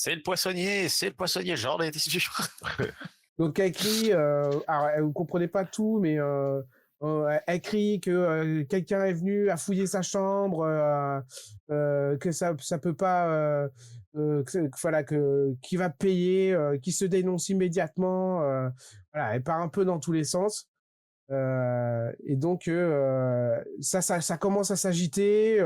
c'est le poissonnier, j'en étais sûr. Donc elle crie, alors vous comprenez pas tout, mais elle crie que quelqu'un est venu à fouiller sa chambre, que ça peut pas, voilà, qui va payer, qui se dénonce immédiatement. Voilà, elle part un peu dans tous les sens. Et donc ça commence à s'agiter.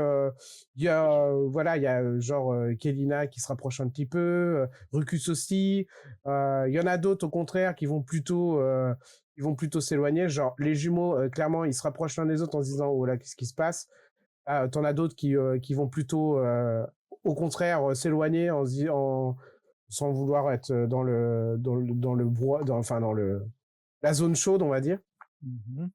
Il y a voilà, il y a genre Kelina qui se rapproche un petit peu, Rucus aussi. Il y en a d'autres au contraire qui vont plutôt s'éloigner. Genre les jumeaux, clairement, ils se rapprochent l'un des autres en se disant oh là, qu'est-ce qui se passe? T'en as d'autres qui vont plutôt au contraire s'éloigner sans vouloir être dans le bois, enfin dans la zone chaude, on va dire. Mhm.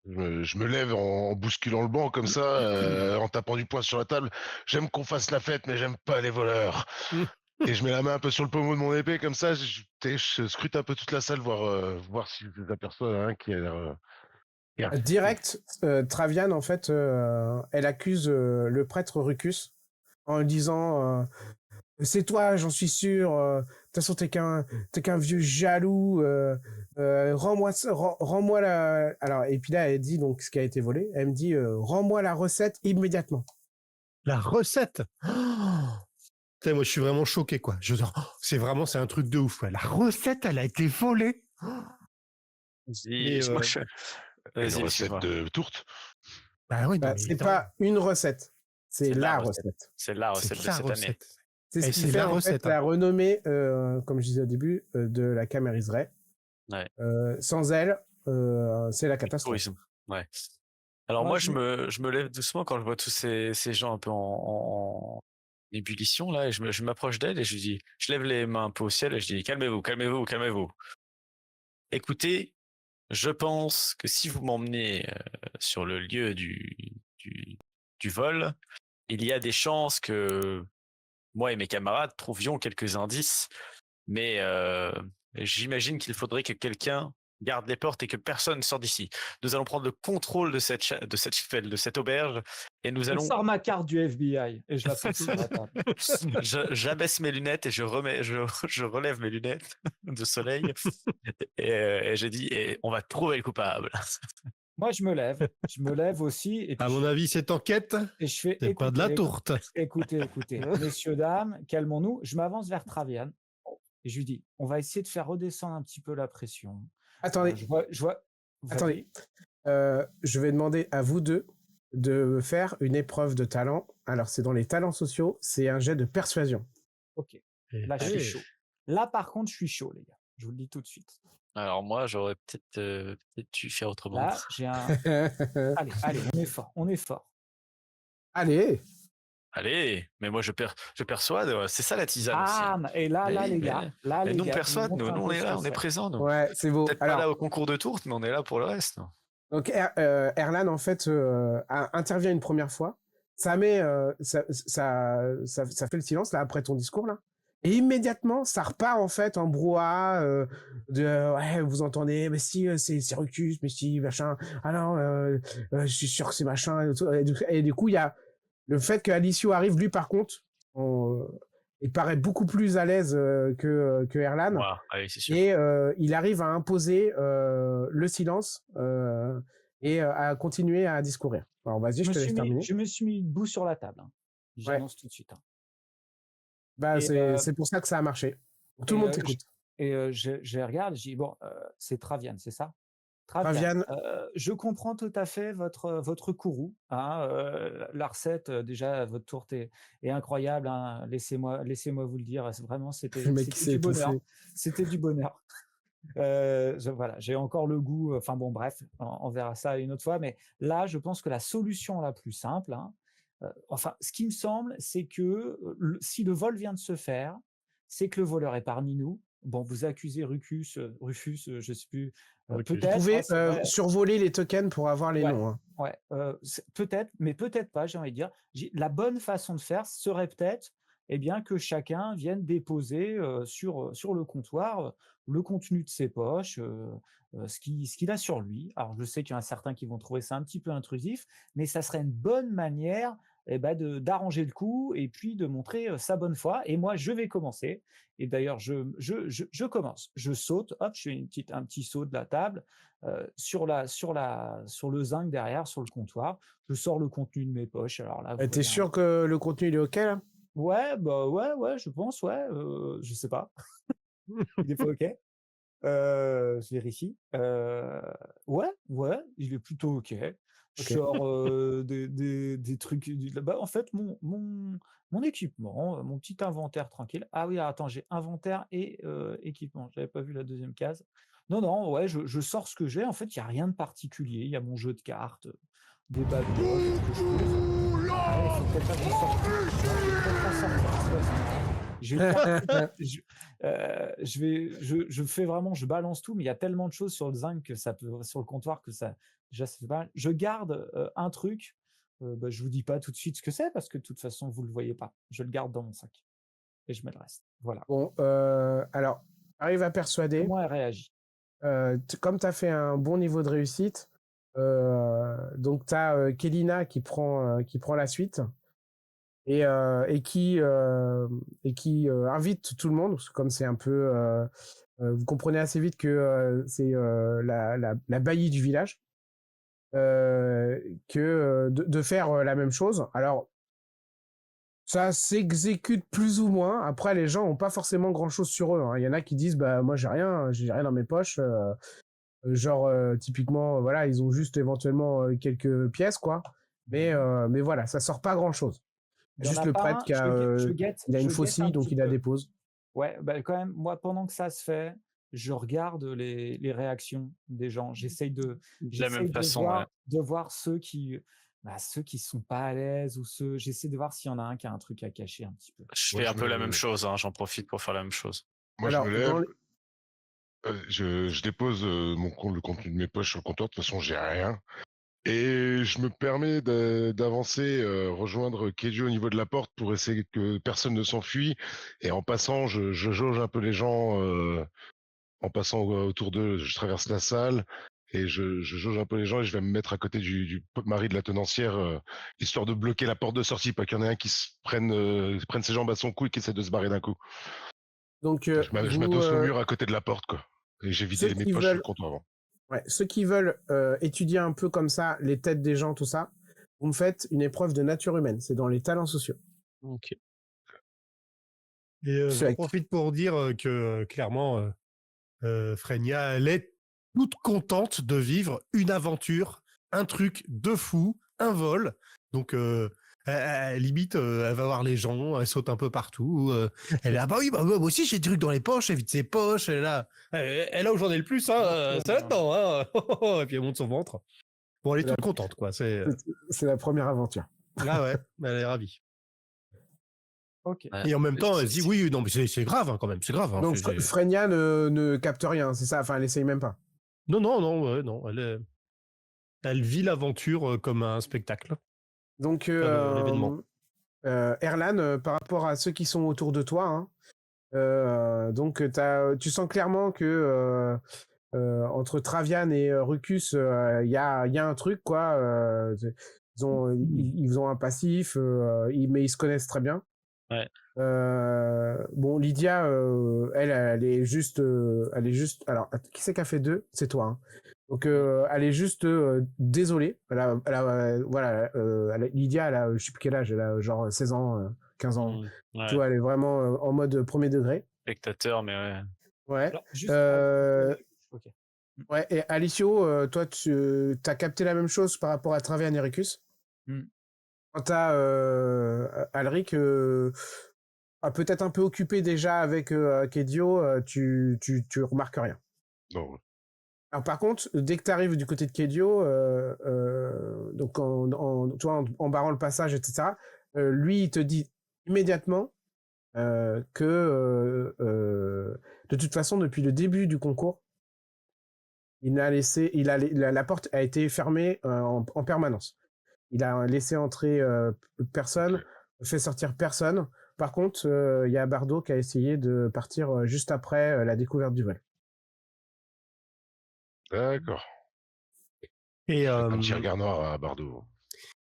Je me lève en bousculant le banc comme ça, en tapant du poing sur la table. J'aime qu'on fasse la fête, mais j'aime pas les voleurs. Et je mets la main un peu sur le pommeau de mon épée comme ça. Je scrute un peu toute la salle, voir si je aperçois un qui a l'air. Direct, Travian, en fait, elle accuse le prêtre Rucus en lui disant c'est toi, j'en suis sûr. De toute façon, t'es qu'un vieux jaloux. Rends-moi la. Alors, et puis là, elle dit donc ce qui a été volé. Elle me dit rends-moi la recette immédiatement. La recette. Putain, moi, je suis vraiment choqué, quoi. C'est un truc de ouf. Ouais. La recette, elle a été volée. Vas-y, moi, Une vas-y, recette excuse-moi. de tourte. Bah oui, c'est pas une recette, c'est la recette. C'est la recette de cette année. C'est ce qui fait en fait la renommée, comme je disais au début, de la Camériserie. Ouais. Sans elle, c'est la catastrophe. Ouais. Alors moi, je me lève doucement quand je vois tous ces gens un peu en ébullition là, et je m'approche d'elle et je lève les mains un peu au ciel et je dis calmez-vous, calmez-vous, calmez-vous. Écoutez, je pense que si vous m'emmenez sur le lieu du vol, il y a des chances que moi et mes camarades trouvions quelques indices, mais j'imagine qu'il faudrait que quelqu'un garde les portes et que personne ne sorte d'ici. Nous allons prendre le contrôle de cette auberge et nous allons... Je sors ma carte du FBI et je la pose sur la table. J'abaisse mes lunettes et je relève mes lunettes de soleil et j'ai dit on va trouver le coupable. Moi, je me lève aussi. Et puis à mon avis, cette enquête, et je fais, c'est pas de la tourte. Écoutez, messieurs, dames, calmons-nous. Je m'avance vers Travian et je lui dis, on va essayer de faire redescendre un petit peu la pression. Attendez. Attendez. Je vais demander à vous deux de faire une épreuve de talent. Alors, c'est dans les talents sociaux, c'est un jet de persuasion. Ok. Là, je suis chaud. Là, par contre, je suis chaud, les gars. Je vous le dis tout de suite. Alors moi, j'aurais peut-être dû faire autrement. Là, j'ai un... allez, on est fort. Allez, mais moi je persuade, c'est ça la tisane aussi. Et là, les gars, nous on persuade, nous on est là, on est présents. Ouais, c'est beau. Peut-être pas là au concours de tourte, mais on est là pour le reste. Donc Erlan en fait intervient une première fois. Ça met, ça fait le silence là après ton discours là. Et immédiatement, ça repart en fait en brouhaha ouais, vous entendez, mais si c'est Rucus, mais si machin. Ah non, je suis sûr que c'est machin. Et du coup, il y a le fait que Alicio arrive, lui par contre, il paraît beaucoup plus à l'aise que Erlan. Ouais, c'est sûr. Et il arrive à imposer le silence et à continuer à discourir. Alors vas-y, je te laisse terminer. Je me suis mis debout sur la table. J'annonce tout de suite. Bah, c'est pour ça que ça a marché. Tout le monde t'écoute. Je regarde, je dis, bon, c'est Travian, c'est ça? Travian. Je comprends tout à fait votre courroux. Hein, la recette, déjà, votre tourte est incroyable. Hein, laissez-moi vous le dire. Vraiment, c'était du bonheur. C'était du bonheur. Voilà, j'ai encore le goût. Enfin bon, bref, on verra ça une autre fois. Mais là, je pense que la solution la plus simple, enfin, ce qui me semble, c'est que si le vol vient de se faire, c'est que le voleur est parmi nous. Bon, vous accusez Rufus, je sais plus. Peut-être. Vous pouvez survoler les tokens pour avoir les noms. Hein. Ouais, peut-être, mais peut-être pas. J'ai envie de dire, la bonne façon de faire serait peut-être, que chacun vienne déposer sur le comptoir le contenu de ses poches, ce qu'il a sur lui. Alors, je sais qu'il y en a certains qui vont trouver ça un petit peu intrusif, mais ça serait une bonne manière d'arranger le coup et puis de montrer sa bonne foi. Et moi, je vais commencer. Et d'ailleurs, je commence. Je saute, hop, je fais un petit saut de la table sur le zinc derrière, sur le comptoir. Je sors le contenu de mes poches. Alors là, vous T'es voyez sûr que le contenu il est OK là? Ouais, bah ouais, je pense, ouais. Je sais pas. Il est pas OK. Je vérifie. Ouais, il est plutôt OK. Je OK. sors des trucs. Bah, en fait, mon équipement, mon petit inventaire tranquille. Ah oui, attends, j'ai inventaire et équipement. J'avais pas vu la deuxième case. Non, ouais, je sors ce que j'ai. En fait, il n'y a rien de particulier. Il y a mon jeu de cartes, des bad boys, ce que je trouve. Ah ouais, faut peut-être pas que je sorte tout. Ouais, je vais peut-être pas sortir tout à fait. J'ai pas, je fais vraiment, je balance tout, mais il y a tellement de choses sur le zinc que ça peut, sur le comptoir que ça, déjà, ça fait pas mal. Je garde un truc, bah, je vous dis pas tout de suite ce que c'est parce que de toute façon, vous le voyez pas. Je le garde dans mon sac et je mets le reste. Voilà. Bon, alors, arrive à persuader. Comment elle réagit? Comme tu as fait un bon niveau de réussite, donc tu as Kélina qui prend la suite et qui invite tout le monde, parce que comme c'est un peu... vous comprenez assez vite que c'est la baillie du village, de faire la même chose. Alors, ça s'exécute plus ou moins. Après, les gens n'ont pas forcément grand-chose sur eux, hein. Il y en a qui disent, bah moi j'ai rien dans mes poches. Genre, typiquement, voilà, ils ont juste éventuellement quelques pièces, quoi. Mais voilà, ça sort pas grand-chose. Il y en Juste a le pas prêtre un, qui a, il a une je guette faucille, un donc petit il la peu. dépose. Ouais, bah, quand même, moi, pendant que ça se fait, je regarde les réactions des gens. J'essaye De la même façon, ouais. de voir ceux qui sont pas à l'aise ou j'essaie de voir s'il y en a un qui a un truc à cacher un petit peu. Je Moi, fais je un peu la même me, chose, hein, j'en profite pour faire la même chose. moi, je Alors, me lève, je dépose le contenu de mes poches sur le comptoir. De toute façon, j'ai rien. Et je me permets d'avancer, rejoindre Kedio au niveau de la porte pour essayer que personne ne s'enfuit. Et en passant, je jauge un peu les gens. En passant autour d'eux, je traverse la salle et je jauge un peu les gens et je vais me mettre à côté du mari de la tenancière, histoire de bloquer la porte de sortie, pas qu'il y en ait un qui prenne ses jambes à son cou et qui essaie de se barrer d'un coup. donc Je m'adosse au mur à côté de la porte, quoi. Et j'ai ceux vidé mes qui poches sur le veulent, comptoir avant. ouais, ceux qui veulent étudier un peu comme ça les têtes des gens, tout ça, vous me faites une épreuve de nature humaine. C'est dans les talents sociaux. Ok. Et j'en Check. profite pour dire que clairement, Frenia, elle est toute contente de vivre une aventure, un truc de fou, un vol. Donc, limite, elle va voir les gens, elle saute un peu partout. Elle est ah bah oui, bah, moi aussi j'ai des trucs dans les poches, elle vide ses poches, elle est là où j'en ai le plus, hein, c'est là-dedans. Hein. Et puis elle monte son ventre. Bon, elle est toute contente, quoi. C'est la première aventure. Ah ouais, elle est ravie. Ok. Et en même temps, elle se dit oui, non, mais c'est grave hein, quand même, c'est grave. Hein, Donc Frenia ne capte rien, c'est ça? Enfin, elle essaye même pas. Non, elle vit l'aventure comme un spectacle. Donc, l'événement. Erlan, par rapport à ceux qui sont autour de toi, hein, donc tu sens clairement que entre Travian et Rucus, il y a un truc, quoi. Ils ont un passif, mais ils se connaissent très bien. Ouais. Bon, Lydia, elle est juste. Alors, qui c'est qui a fait 2? C'est toi. Hein. Donc, elle est juste désolée. Voilà, Lydia, elle a, je sais plus quel âge, elle a genre 16 ans, 15 ans. Ouais. Tu vois, elle est vraiment en mode premier degré. Spectateur, mais ouais. Ouais. Alors, juste ok. Ouais, et Alicio, toi, tu as capté la même chose par rapport à Travian et Rucus. Quant à Alric, peut-être un peu occupé déjà avec Kedio, tu remarques rien. Non. Alors par contre, dès que tu arrives du côté de Kedio, donc en barrant le passage, etc., lui, il te dit immédiatement que de toute façon, depuis le début du concours, la porte a été fermée en permanence. Il a laissé entrer personne, fait sortir personne. Par contre, il y a Bardo qui a essayé de partir juste après la découverte du vol. D'accord. Et un petit regard noir à Bardo.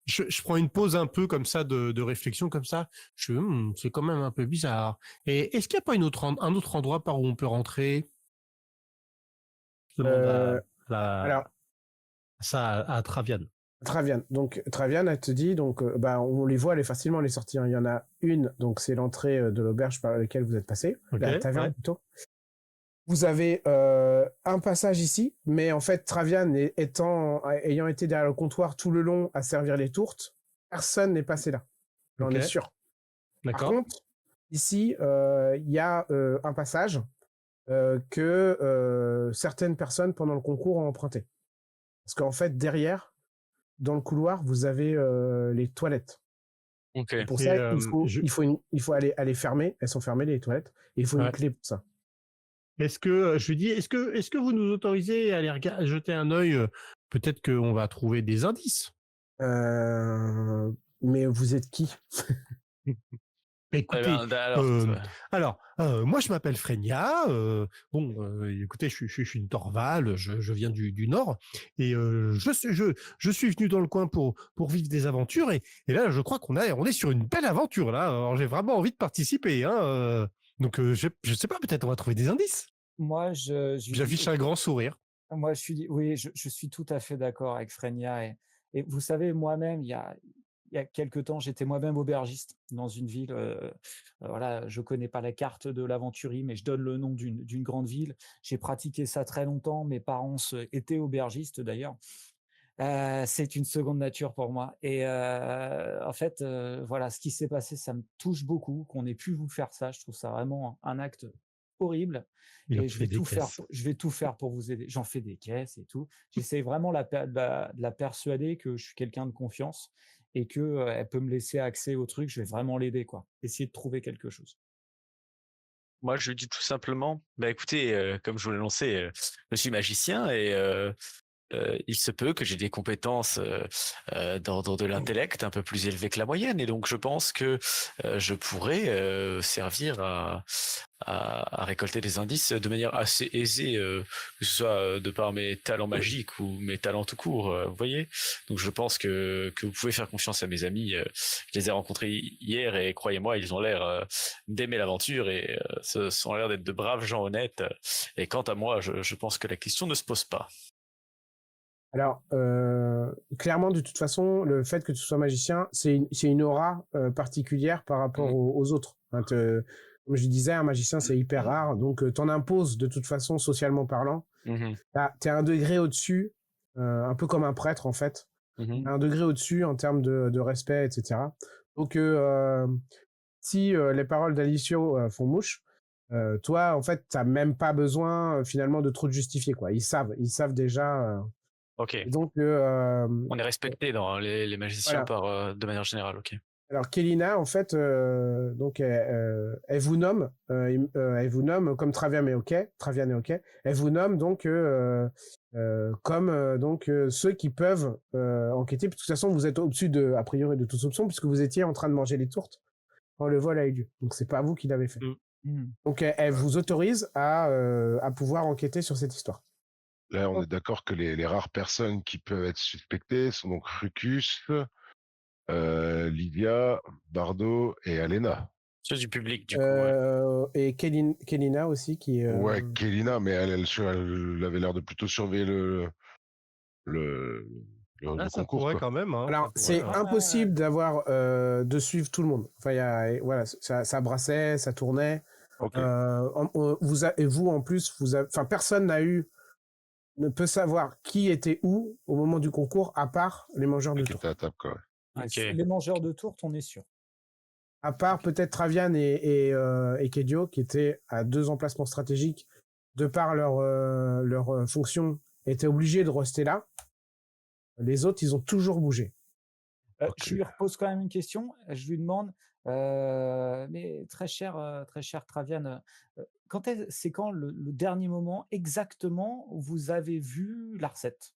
Je prends une pause un peu comme ça de réflexion comme ça. C'est quand même un peu bizarre. Et est-ce qu'il n'y a pas un autre endroit par où on peut rentrer? Je demande Alors, ça à Travian. Travian. Donc, Travian, elle te dit, donc, on les voit aller facilement les sortir. Il y en a une, donc c'est l'entrée de l'auberge par laquelle vous êtes passé, la taverne plutôt. Vous avez un passage ici, mais en fait, Travian ayant été derrière le comptoir tout le long à servir les tourtes, personne n'est passé là. J'en ai sûr. Par contre, ici, il y a un passage que certaines personnes pendant le concours ont emprunté. Parce qu'en fait, derrière, dans le couloir, vous avez les toilettes. Ok. Pour ça, il faut aller fermer. Elles sont fermées, les toilettes. Et il faut une clé pour ça. Est-ce que vous nous autorisez à aller jeter un œil? Peut-être qu'on va trouver des indices. Mais vous êtes qui? Écoutez, moi je m'appelle Frenia. Écoutez, je suis une Torval, je viens du Nord et je suis venu dans le coin pour vivre des aventures et là je crois qu'on est sur une belle aventure là. Alors j'ai vraiment envie de participer. Donc je sais pas, peut-être on va trouver des indices. Moi, j'affiche un grand sourire. Moi, je suis tout à fait d'accord avec Frenia et vous savez, moi-même, il y a quelque temps, j'étais moi-même aubergiste dans une ville. Voilà, je connais pas la carte de l'aventurie, mais je donne le nom d'une grande ville. J'ai pratiqué ça très longtemps. Mes parents étaient aubergistes d'ailleurs. C'est une seconde nature pour moi. Et en fait, voilà, ce qui s'est passé, ça me touche beaucoup qu'on ait pu vous faire ça. Je trouve ça vraiment un acte horrible. Et je vais tout faire pour vous aider. J'en fais des caisses et tout. J'essaie vraiment de la persuader que je suis quelqu'un de confiance et que elle peut me laisser accès au truc. Je vais vraiment l'aider, quoi. Essayer de trouver quelque chose. Moi, je lui dis tout simplement, écoutez, comme je vous l'ai annoncé, je suis magicien et il se peut que j'ai des compétences d'ordre de l'intellect un peu plus élevées que la moyenne, et donc je pense que je pourrais servir à récolter des indices de manière assez aisée, que ce soit de par mes talents magiques ou mes talents tout court, vous voyez. Donc je pense que vous pouvez faire confiance à mes amis. Je les ai rencontrés hier et croyez-moi, ils ont l'air d'aimer l'aventure et ce ont l'air d'être de braves gens honnêtes. Et quant à moi, je pense que la question ne se pose pas. Alors, clairement, de toute façon, le fait que tu sois magicien, c'est une aura particulière par rapport aux autres. Comme je disais, un magicien, c'est hyper rare, donc t'en imposes de toute façon, socialement parlant. T'es un degré au-dessus, un peu comme un prêtre, en fait. Un degré au-dessus en termes de respect, etc. Donc, si les paroles d'Alicio font mouche, toi, en fait, t'as même pas besoin, finalement, de trop te justifier, quoi. Ils savent déjà... Ok. Et donc, on est respecté dans les magiciens de manière générale, ok. Alors Kélina, en fait, donc elle vous nomme, comme Travian est ok. Elle vous nomme donc comme ceux qui peuvent enquêter. De toute façon, vous êtes au-dessus a priori de toute soupçon puisque vous étiez en train de manger les tourtes quand le vol a eu lieu. Donc c'est pas vous qui l'avez fait. Donc elle vous autorise à pouvoir enquêter sur cette histoire. Là, on est d'accord que les rares personnes qui peuvent être suspectées sont donc Rucus, Lydia, Bardo et Alena. Ceux du public, du coup. Et Kélina aussi qui. Ouais, Kélina, mais elle avait l'air de plutôt surveiller le ça concours. Pourrait quand même. Alors, c'est impossible d'avoir de suivre tout le monde. Enfin, voilà, ça brassait, ça tournait. Okay. Et vous en plus, personne ne peut savoir qui était où au moment du concours, à part les mangeurs de tourtes. À table, quoi. Okay. Les mangeurs de tourtes, on est sûr. À part peut-être Travian et Kedio, qui étaient à 2 emplacements stratégiques, de par leur fonction, étaient obligés de rester là. Les autres, ils ont toujours bougé. Je lui repose quand même une question. Je lui demande, mais très cher Travian, c'est quand le dernier moment exactement où vous avez vu la recette?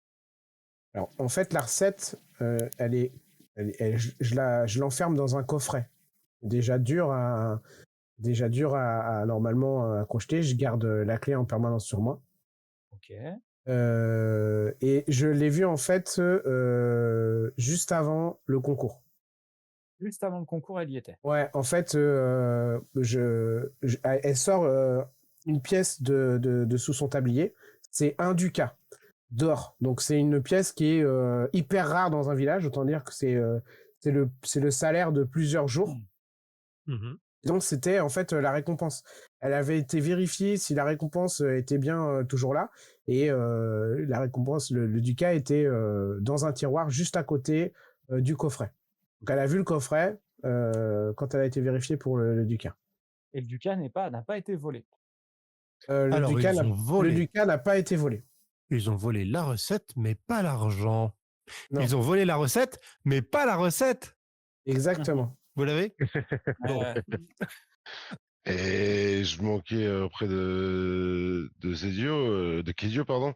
Alors, en fait, la recette, je l'enferme dans un coffret. Déjà dur à normalement à crocheter. Je garde la clé en permanence sur moi. Ok. Et je l'ai vu en fait juste avant le concours. Juste avant le concours, elle y était. Ouais, en fait, elle sort une pièce de sous son tablier. C'est un ducat d'or. Donc c'est une pièce qui est hyper rare dans un village. Autant dire que c'est le salaire de plusieurs jours. Mhm. Donc c'était en fait la récompense. Elle avait été vérifiée si la récompense était bien toujours là. Et la récompense, le ducat était dans un tiroir juste à côté du coffret. Donc elle a vu le coffret quand elle a été vérifiée pour le ducat. Et le ducat n'a pas été volé. Le Alors, ducat ils ont volé. le ducat n'a pas été volé. Ils ont volé la recette, mais pas l'argent. Non. Ils ont volé la recette, mais pas la recette. Exactement. Vous l'avez? Et je manquais auprès de Kedio, pardon.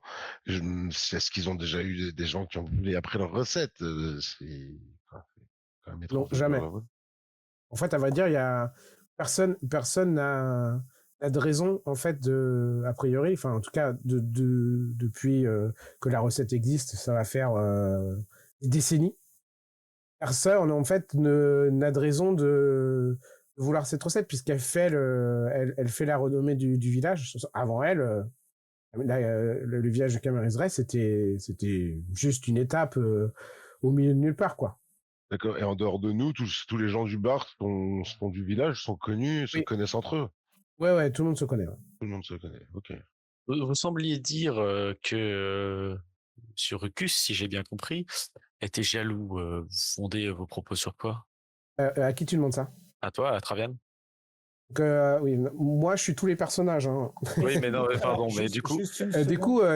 Est-ce qu'ils ont déjà eu des gens qui ont voulu après leur recette? C'est quand même étrange. Non, jamais. En fait, à vrai dire, il y a personne n'a de raison, en fait, a priori, enfin, en tout cas, depuis que la recette existe, ça va faire des décennies. Personne, en fait, n'a de raison de vouloir cette recette, puisqu'elle fait elle fait la renommée du village. Avant elle, le village de Camerizray, c'était juste une étape au milieu de nulle part, quoi. D'accord. Et en dehors de nous, tous les gens du bar sont du village, sont connus, se connaissent entre eux. Ouais, tout le monde se connaît. Ouais. Tout le monde se connaît. Ok. Vous sembliez dire que sur Rucus, si j'ai bien compris, était jaloux. Vous fondez vos propos sur quoi? À qui tu demandes ça? À toi, à Travian? Oui, moi je suis tous les personnages. Hein. Oui, mais non, pardon, Alors, mais du coup,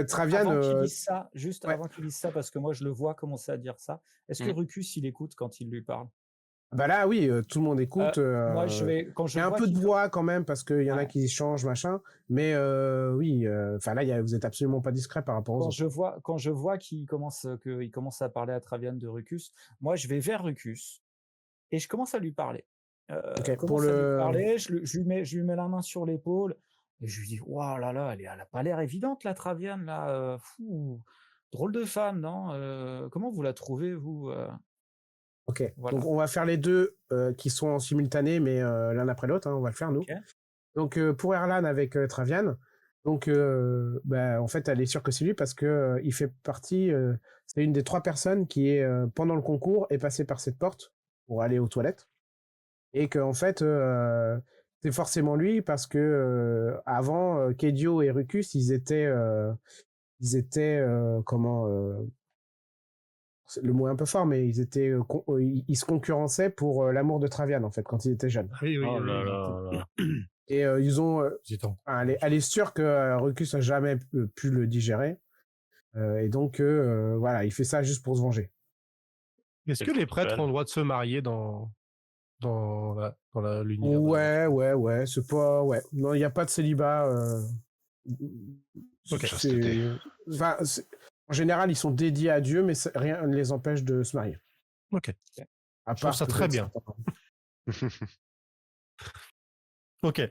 Travian. Avant qu'il dise ça, avant qu'il dise ça, parce que moi je le vois commencer à dire ça. Est-ce que Rucus il écoute quand il lui parle? Bah là, oui, tout le monde écoute. Moi, quand il y a un peu de voix quand même parce qu'il y en a qui changent, machin. Mais oui, enfin là, vous êtes absolument pas discret par rapport aux autres. Quand je vois qu'il commence à parler à Travian de Rucus, moi je vais vers Rucus et je commence à lui parler. Je lui mets la main sur l'épaule et je lui dis waouh là, elle a pas l'air évidente la Travian là, drôle de femme, non? Comment vous la trouvez vous? Ok, voilà. Donc on va faire les deux qui sont en simultané, mais l'un après l'autre, hein, on va le faire nous. Okay. Donc pour Erlan avec Travian, donc en fait elle est sûre que c'est lui parce que il fait partie, c'est une des 3 personnes qui est pendant le concours est passée par cette porte pour aller aux toilettes. Et que en fait c'est forcément lui parce que avant Kedio et Rucus ils étaient le mot est un peu fort mais ils se concurrençaient pour l'amour de Travian en fait quand ils étaient jeunes. Oui. Et ils ont elle est sûre que Rucus a jamais pu le digérer et donc voilà, il fait ça juste pour se venger. Est-ce que les prêtres ont le droit de se marier dans l'univers? Ouais, c'est pas... Ouais. Non, il n'y a pas de célibat. En général, ils sont dédiés à Dieu, mais rien ne les empêche de se marier. Ok. Je trouve ça très bien. Ok.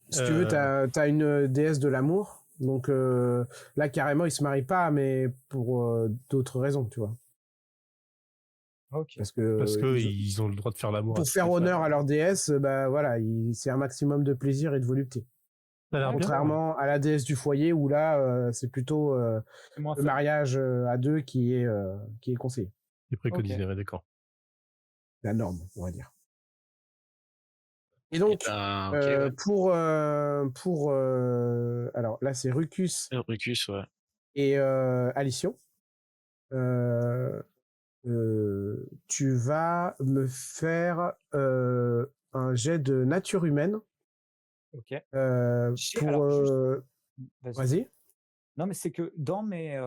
Si tu veux, t'as une déesse de l'amour. Donc là, carrément, ils se marient pas, mais pour d'autres raisons, tu vois. Okay. Parce que ils ont le droit de faire l'amour. Pour faire honneur à leur déesse, voilà, c'est un maximum de plaisir et de volupté. Contrairement à la déesse du foyer où là, c'est plutôt le mariage à deux qui est conseillé. C'est préconisé, d'accord. La norme, on va dire. Et donc, pour alors là, c'est Rucus. Rucus, ouais. Et Alicio. Tu vas me faire un jet de nature humaine. Ok. Vas-y. Non, mais c'est que dans mes,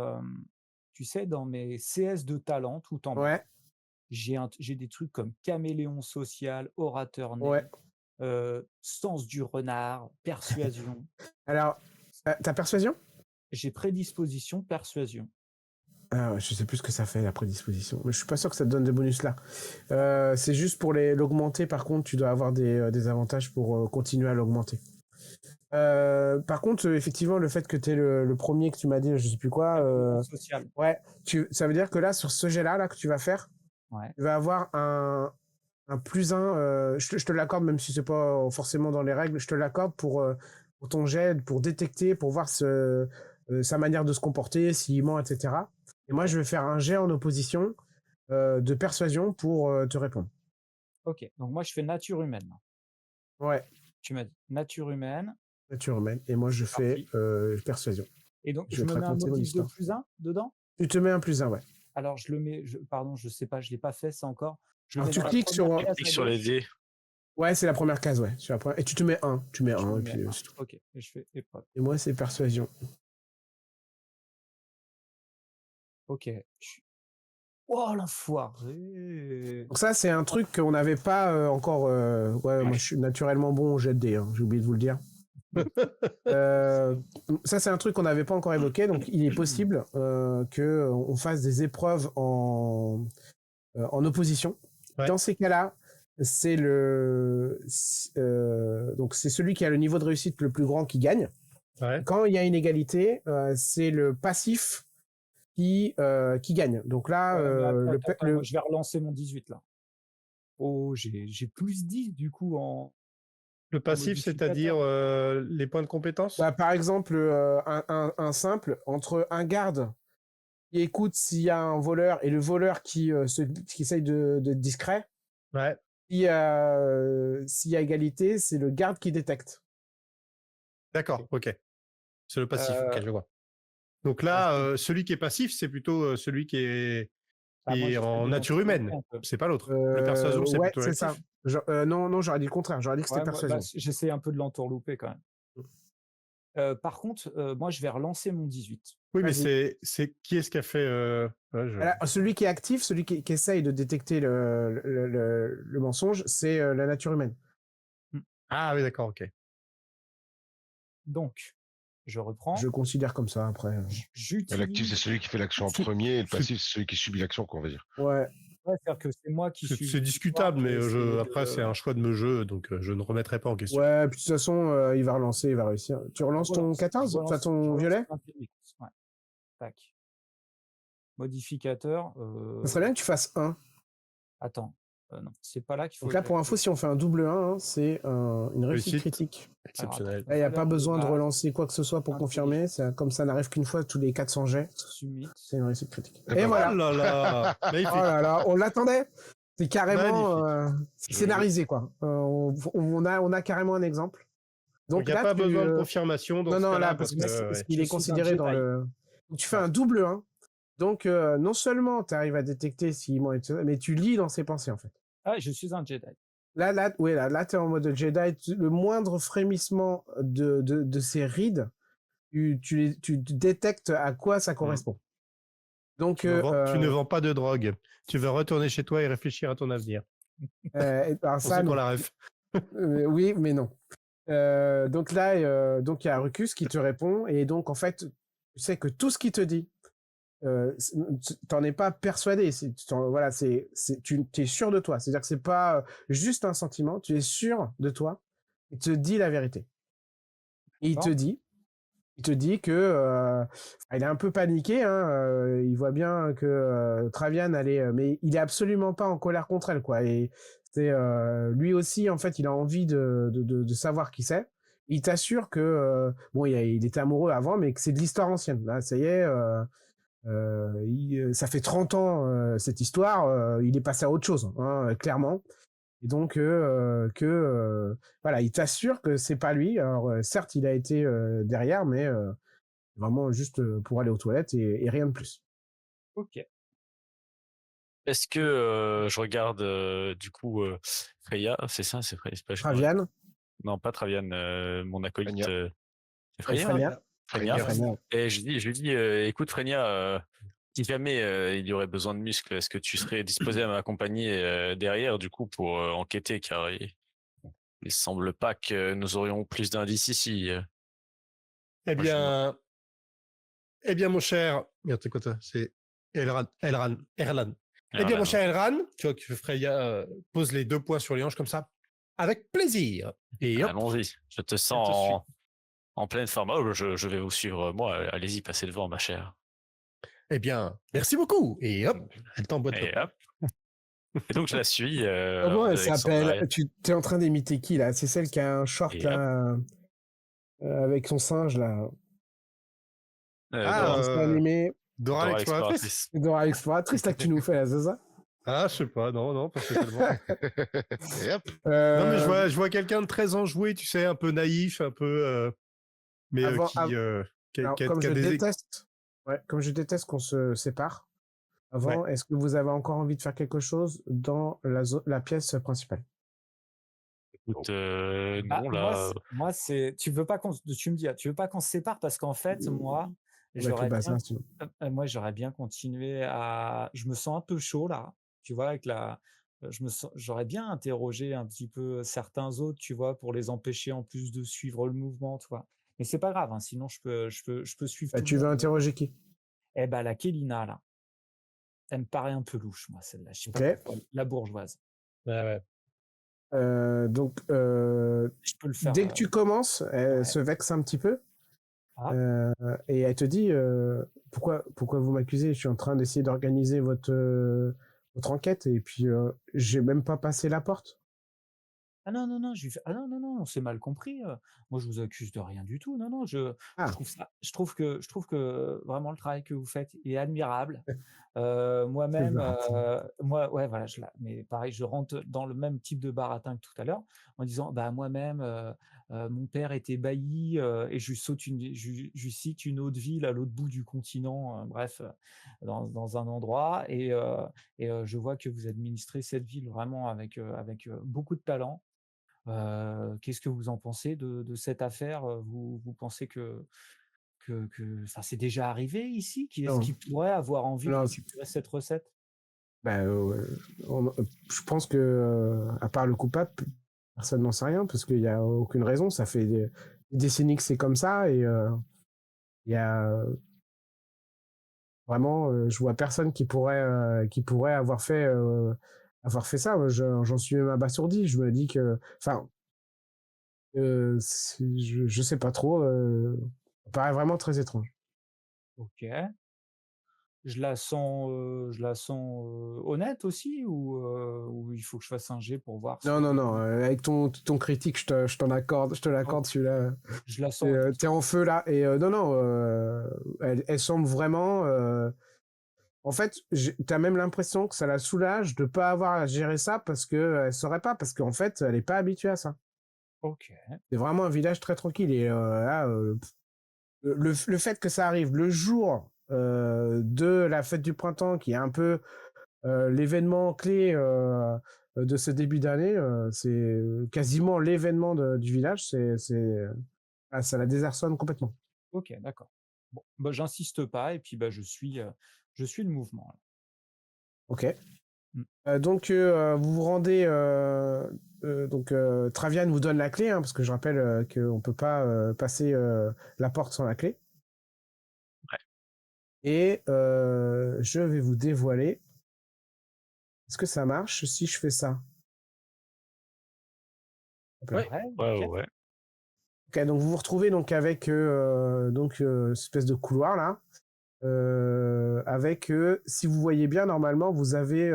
tu sais, dans mes CS de talent tout en bas, j'ai des trucs comme caméléon social, orateur né, sens du renard, persuasion. Alors, t'as persuasion? J'ai prédisposition, persuasion. Je sais plus ce que ça fait la prédisposition, mais je suis pas sûr que ça te donne des bonus là. C'est juste pour l'augmenter. Par contre, tu dois avoir des avantages pour continuer à l'augmenter. Par contre, effectivement, le fait que tu es le premier que tu m'as dit, je sais plus quoi, Social. ouais, ça veut dire que là, sur ce jet-là là, que tu vas faire, tu vas avoir un +1, je te l'accorde, même si c'est pas forcément dans les règles, je te l'accorde pour ton jet, pour détecter, pour voir sa manière de se comporter, s'il ment, etc. Et moi, je vais faire un jet en opposition de persuasion pour te répondre. Ok, donc moi je fais nature humaine. Ouais, Tu m'as dit nature humaine. nature humaine. Et moi, je fais persuasion. Et donc, Je je vais te me mets un raconter mon modif de histoire. +1 dedans? Tu te mets un +1, ouais. Alors, je le mets, pardon, je sais pas, je l'ai pas fait ça encore. Je le Alors, mets tu dans la cliques première sur, case Clique à sur les gauche. dés. ouais, c'est la première case, ouais. Sur la première... Et tu te mets 1. Tu mets Je 1 me et mets puis un. c'est tout. Ok, et je fais épreuve. Et moi, c'est persuasion. Ok. Oh, l'enfoiré! Donc ça, c'est un truc qu'on n'avait pas encore... Ouais, moi, je suis naturellement bon au jet de dés, hein, j'ai oublié de vous le dire. Ça, c'est un truc qu'on n'avait pas encore évoqué. Donc, il est possible qu'on fasse des épreuves en opposition. Ouais. Dans ces cas-là, c'est donc c'est celui qui a le niveau de réussite le plus grand qui gagne. Ouais. Quand il y a une égalité, c'est le passif qui gagne. Donc là, Ouais, attends, je vais relancer mon 18 là. Oh, j'ai +10 du coup en. Le passif, c'est-à-dire les points de compétence? Bah, par exemple, un simple entre un garde qui écoute s'il y a un voleur et le voleur qui essaye d'être discret. Ouais. S'il y a égalité, c'est le garde qui détecte. D'accord, ok. C'est le passif, ok, je vois. Donc là, celui qui est passif, c'est plutôt celui qui est en nature humaine. C'est pas l'autre. Le persuasion, c'est ouais, plutôt c'est ça. Non, j'aurais dit le contraire. J'aurais dit que c'était persuasion. J'essaie un peu de l'entourlouper quand même. Par contre, moi, je vais relancer mon 18. Oui, mais c'est qui est-ce qui a fait celui qui est actif, celui qui essaye de détecter le mensonge, c'est la nature humaine. Ah oui, d'accord, ok. Donc, je reprends. Je considère comme ça après. L'actif, c'est celui qui fait l'action en premier, et le passif, c'est celui qui subit l'action, quoi, on va dire. Ouais. Ouais, c'est-à-dire que c'est moi qui suis. C'est discutable, mais après, c'est un choix de me jeu, donc je ne remettrai pas en question. Ouais, puis de toute façon, il va relancer, il va réussir. Tu relances ton 14, enfin ton violet? Ouais. Tac. Modificateur. Ça serait bien que tu fasses 1. Attends. Non, c'est pas là qu'il faut. Donc là, pour info, si on fait un double 1, c'est une réussite critique. Exceptionnel. Là, il n'y a pas besoin de relancer quoi que ce soit pour confirmer. Comme ça n'arrive qu'une fois tous les 400 jets. C'est une réussite critique. Et voilà. Oh là là, magnifique. Oh là là, on l'attendait. C'est carrément scénarisé, quoi. On a carrément un exemple. Donc il n'y a pas besoin de confirmation. Non, là, parce qu'il est considéré dans le... Donc, tu fais un double 1. Donc, non seulement tu arrives à détecter s'il ment, mais tu lis dans ses pensées, en fait. Ah, je suis un Jedi. Là, tu es en mode Jedi. Le moindre frémissement de ces rides, tu détectes à quoi ça correspond. Donc, tu ne vends pas de drogue. Tu veux retourner chez toi et réfléchir à ton avenir. Alors ça, qu'on la ref. Oui, mais non. Donc là, il y a Rucus qui te répond, et donc en fait, tu sais que tout ce qu'il te dit, t'en es pas persuadé. Voilà, tu es sûr de toi. C'est-à-dire que c'est pas juste un sentiment. Tu es sûr de toi. Il te dit la vérité. Et il te dit que il est un peu paniqué. Hein, il voit bien que Travian allait, mais il est absolument pas en colère contre elle, quoi. Et c'est lui aussi, en fait, il a envie de savoir qui c'est. Il t'assure que bon, il était amoureux avant, mais que c'est de l'histoire ancienne. Là, ça y est. Ça fait 30 ans cette histoire, il est passé à autre chose, hein, clairement. Et donc voilà, il t'assure que c'est pas lui. Alors certes, il a été derrière, mais vraiment juste pour aller aux toilettes et rien de plus. Ok. Est-ce que je regarde du coup Freya, c'est ça, c'est Freya, c'est pas Travian? Non, pas Travian, mon acolyte. C'est Freya. Et je lui dis, écoute Freya, si jamais il y aurait besoin de muscles, est-ce que tu serais disposé à m'accompagner derrière du coup pour enquêter, car il semble pas que nous aurions plus d'indices ici. Eh bien, mon cher, c'est quoi ça? C'est Erlan. Eh bien, mon cher Erlan, tu vois que Freya pose les 2 poings sur les hanches comme ça, avec plaisir. Et hop, allons-y. Je te sens en pleine forme. Oh, je vais vous suivre, moi. Allez-y, passez devant, ma chère. Eh bien, merci beaucoup. Et hop, elle t'emboîte le Et pas. hop. Et donc je la suis Comment elle avec son s'appelle? derrière. Tu es en train d'imiter qui là? C'est celle qui a un short Et hop. là, avec son singe là. Ah, Dessin animé. Dora Dora l'exploratrice. Dora l'exploratrice là que tu nous fais là, c'est ça? Ah, je sais pas, non, pas spécialement. Et hop. Non, mais Euh, je vois quelqu'un de très enjoué, tu sais, un peu naïf, un peu, mais Avant- qui, alors, qui a comme je des déteste, comme je déteste qu'on se sépare, avant, est-ce que vous avez encore envie de faire quelque chose dans la pièce principale? Écoute, Ah, non, moi, là. moi, tu veux pas tu me dis, tu veux pas qu'on se sépare parce qu'en fait, moi, On va être le j'aurais bien, bazar, sinon. j'aurais bien continué je me sens un peu chaud là, tu vois, j'aurais bien interrogé un petit peu certains autres, tu vois, pour les empêcher en plus de suivre le mouvement, tu vois. Mais c'est pas grave, hein, sinon je peux suivre tout le Tu veux monde. interroger qui? Eh ben, la Kélina, là, elle me paraît un peu louche, moi, celle-là. Je sais pas Ok. pourquoi. La bourgeoise. Ouais. Donc, Je peux le faire. dès que tu commences, elle Ouais. se vexe un petit peu. Ah. Et elle te dit pourquoi vous m'accusez? Je suis en train d'essayer d'organiser votre enquête et puis j'ai même pas passé la porte. Ah non, non, non, ah non, non, non, on s'est mal compris. Moi, je vous accuse de rien du tout. Non, non, je Ah, trouve que vraiment le travail que vous faites est admirable. c'est Moi-même, gentil. ouais, voilà, mais pareil, je rentre dans le même type de baratin que tout à l'heure en disant, bah moi-même, mon père était bailli et je lui cite une autre ville à l'autre bout du continent, bref, dans un endroit et je vois que vous administrez cette ville vraiment avec beaucoup de talent. Qu'est-ce que vous en pensez de cette affaire? Vous pensez enfin, c'est déjà arrivé ici? Qui est-ce Non, qui pourrait avoir envie de non, récupérer cette recette? bah, je pense que à part le coupable, personne n'en sait rien parce qu'il n'y a aucune raison. Ça fait des décennies que c'est comme ça et il y a vraiment, je vois personne qui pourrait avoir fait ça. Moi, j'en suis même abasourdi. Je me dis que, enfin, je sais pas trop. Ça paraît vraiment très étrange. OK. Je la sens, honnête aussi ou il faut que je fasse un jet pour voir Non, si non, elle est non. Avec ton critique, je te l'accorde OK, celui-là. je la sens honnête. T'es en feu là. Et non, non. Elle semble vraiment. En fait, t'as même l'impression que ça la soulage de pas avoir à gérer ça parce que elle saurait pas, parce qu'en fait, elle est pas habituée à ça. OK. C'est vraiment un village très tranquille. Et là, le fait que ça arrive le jour de la fête du printemps, qui est un peu l'événement clé de ce début d'année, c'est quasiment l'événement du village, ça la désarçonne complètement. OK, d'accord. Bon, bah, j'insiste pas et puis, bah, je suis le mouvement là. Ok. Mmh. Donc vous vous rendez, donc Travian vous donne la clé, hein, parce que je rappelle qu'on peut pas passer la porte sans la clé. Ouais. Et je vais vous dévoiler. Est-ce que ça marche si je fais ça? Hop là. Ouais, Ouais, OK. ouais. Ok, donc vous vous retrouvez donc avec cette espèce de couloir là, avec, si vous voyez bien, normalement vous avez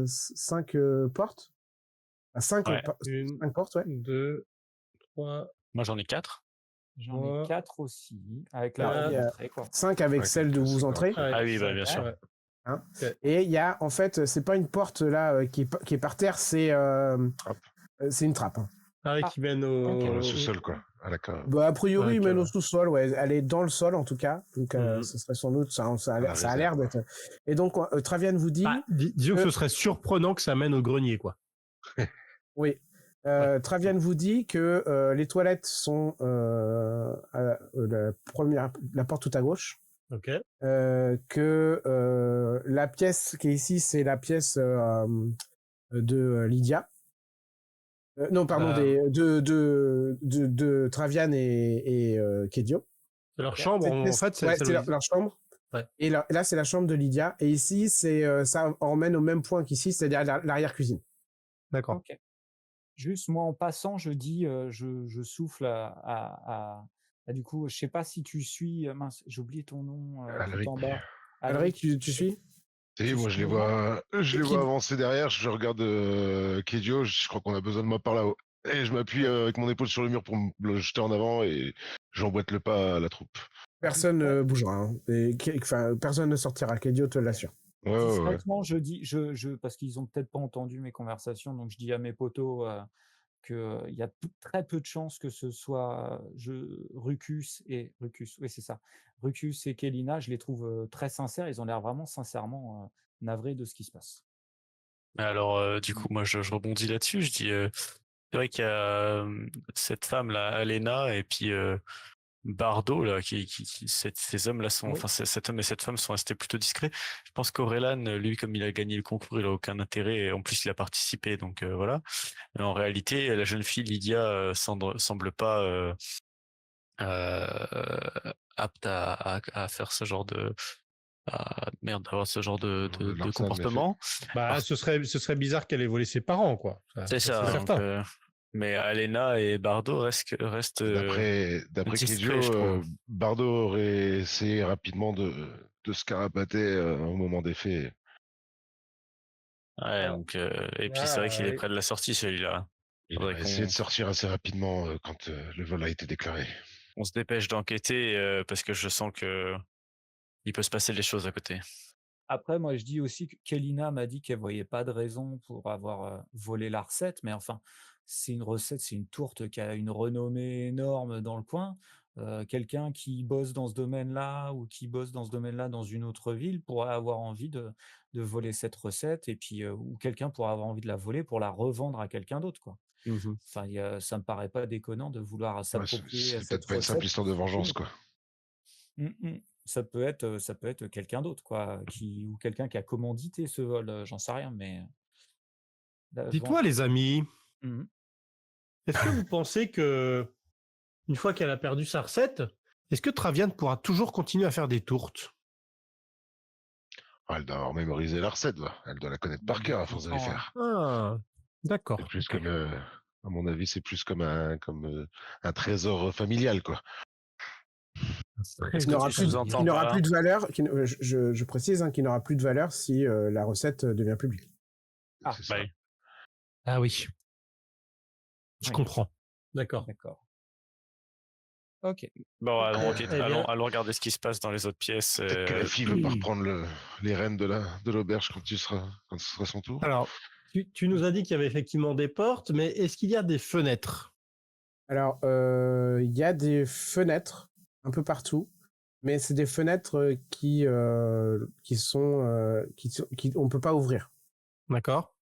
5 portes. Ah, 5 Ouais. portes, ouais. 2, 3, Moi, j'en ai 4. J'en ai 4 aussi avec la Alors, porte il y a d'entrée, quoi. 5 avec Ouais, celle de où vous entrez. Ah oui, bah, bien sûr. Ouais. Hein. Ok. Et il y a, en fait, c'est pas une porte là qui est par terre, c'est une trappe. Hein. Ah, qui mène au... Dans le sous-sol, quoi. Ah, d'accord. Bah, a priori, Ok, il mène au ouais. sous-sol, ouais. Elle est dans le sol en tout cas. Donc, ce serait sans doute, ça À la a l'air réserve, d'être. Et donc, Travian vous dit. Ah, disons que ce serait surprenant que ça mène au grenier, quoi. Oui. Ouais. Travian vous dit que les toilettes sont la porte tout à gauche. Ok. Que la pièce qui est ici, c'est la pièce de Lydia. Non, pardon, de Travian et Kedio. C'est leur Ok. chambre, Cette en pièce- fait, ouais, c'est c'est leur chambre. Ouais. Et là, c'est la chambre de Lydia. Et ici, ça emmène au même point qu'ici, c'est-à-dire l'arrière-cuisine. D'accord. OK. Juste moi en passant, je dis, je souffle Du coup, je sais pas si tu suis, mince, j'ai oublié ton nom, tout Alric. en bas. Alric, tu suis? Et moi, je les vois avancer derrière. Je regarde Kedio. Je crois qu'on a besoin de moi par là-haut. Et je m'appuie avec mon épaule sur le mur pour me jeter en avant et j'emboîte le pas à la troupe. Personne ne bougera. Hein. Personne ne sortira. Kedio te l'assure. Ouais. Discrètement, je dis, parce qu'ils ont peut-être pas entendu mes conversations, donc je dis à mes potos qu'il y a très peu de chances que ce soit Rucus, oui c'est ça, Rucus et Kelina, je les trouve très sincères, ils ont l'air vraiment sincèrement navrés de ce qui se passe. Alors, du coup, moi, je rebondis là-dessus. Je dis, c'est vrai qu'il y a cette femme-là, Alena, et puis Bardo, là, ces hommes-là sont, Oui. enfin, cet homme et cette femme sont restés plutôt discrets. Je pense qu'Aurelan, lui, comme il a gagné le concours, il a aucun intérêt. Et en plus, il a participé, donc voilà. Mais en réalité, la jeune fille Lydia semble pas apte à faire ce genre de d'avoir ce genre de Larcène, comportement. Bah, ce serait bizarre qu'elle ait volé ses parents, quoi. C'est ça. C'est Donc, certain. mais Alena et Bardo restent D'après discrets, je Kedio, trouve. Bardo aurait essayé rapidement de se carapater au moment des faits. Ouais, donc, et puis c'est vrai qu'il est près de la sortie, celui-là. Il Faudrait a essayé de sortir assez rapidement quand le vol a été déclaré. on se dépêche d'enquêter parce que je sens que il peut se passer des choses à côté. Après, moi, je dis aussi que Kelina m'a dit qu'elle voyait pas de raison pour avoir volé la recette, mais enfin, c'est une recette, c'est une tourte qui a une renommée énorme dans le coin. Quelqu'un qui bosse dans ce domaine-là ou qui bosse dans ce domaine-là dans une autre ville pourrait avoir envie de voler cette recette, et puis ou quelqu'un pourrait avoir envie de la voler pour la revendre à quelqu'un d'autre, quoi. Enfin, ça me paraît pas déconnant de vouloir Ouais, s'approprier c'est cette peut-être pas une simple recette. histoire de vengeance, quoi. Ça peut être quelqu'un d'autre, quoi, ou quelqu'un qui a commandité ce vol, j'en sais rien, mais Dites-moi, les amis, Mmh. est-ce que vous pensez que une fois qu'elle a perdu sa recette, est-ce que Traviane pourra toujours continuer à faire des tourtes? Elle doit avoir mémorisé la recette, va. Elle doit la connaître par cœur à force de les faire. Ah, d'accord. C'est plus comme, à mon avis, c'est plus comme un trésor familial, quoi. Qu'est-ce Qui que n'aura tu plus, sous-entends qui n'aura par là? plus de valeur. Je précise hein, qu'il n'aura plus de valeur si la recette devient publique. Ah, C'est ça. Bah oui. Ah oui. Je Oui. comprends. D'accord. D'accord. OK. Bon, allons enquêter, Eh bien. allons regarder ce qui se passe dans les autres pièces. Peut-être que la fille veut pas reprendre les rênes de l'auberge quand ce sera son tour. Alors, tu nous as dit qu'il y avait effectivement des portes, mais est-ce qu'il y a des fenêtres? Alors, il y a des fenêtres un peu partout, mais c'est des fenêtres qui on peut pas ouvrir. D'accord.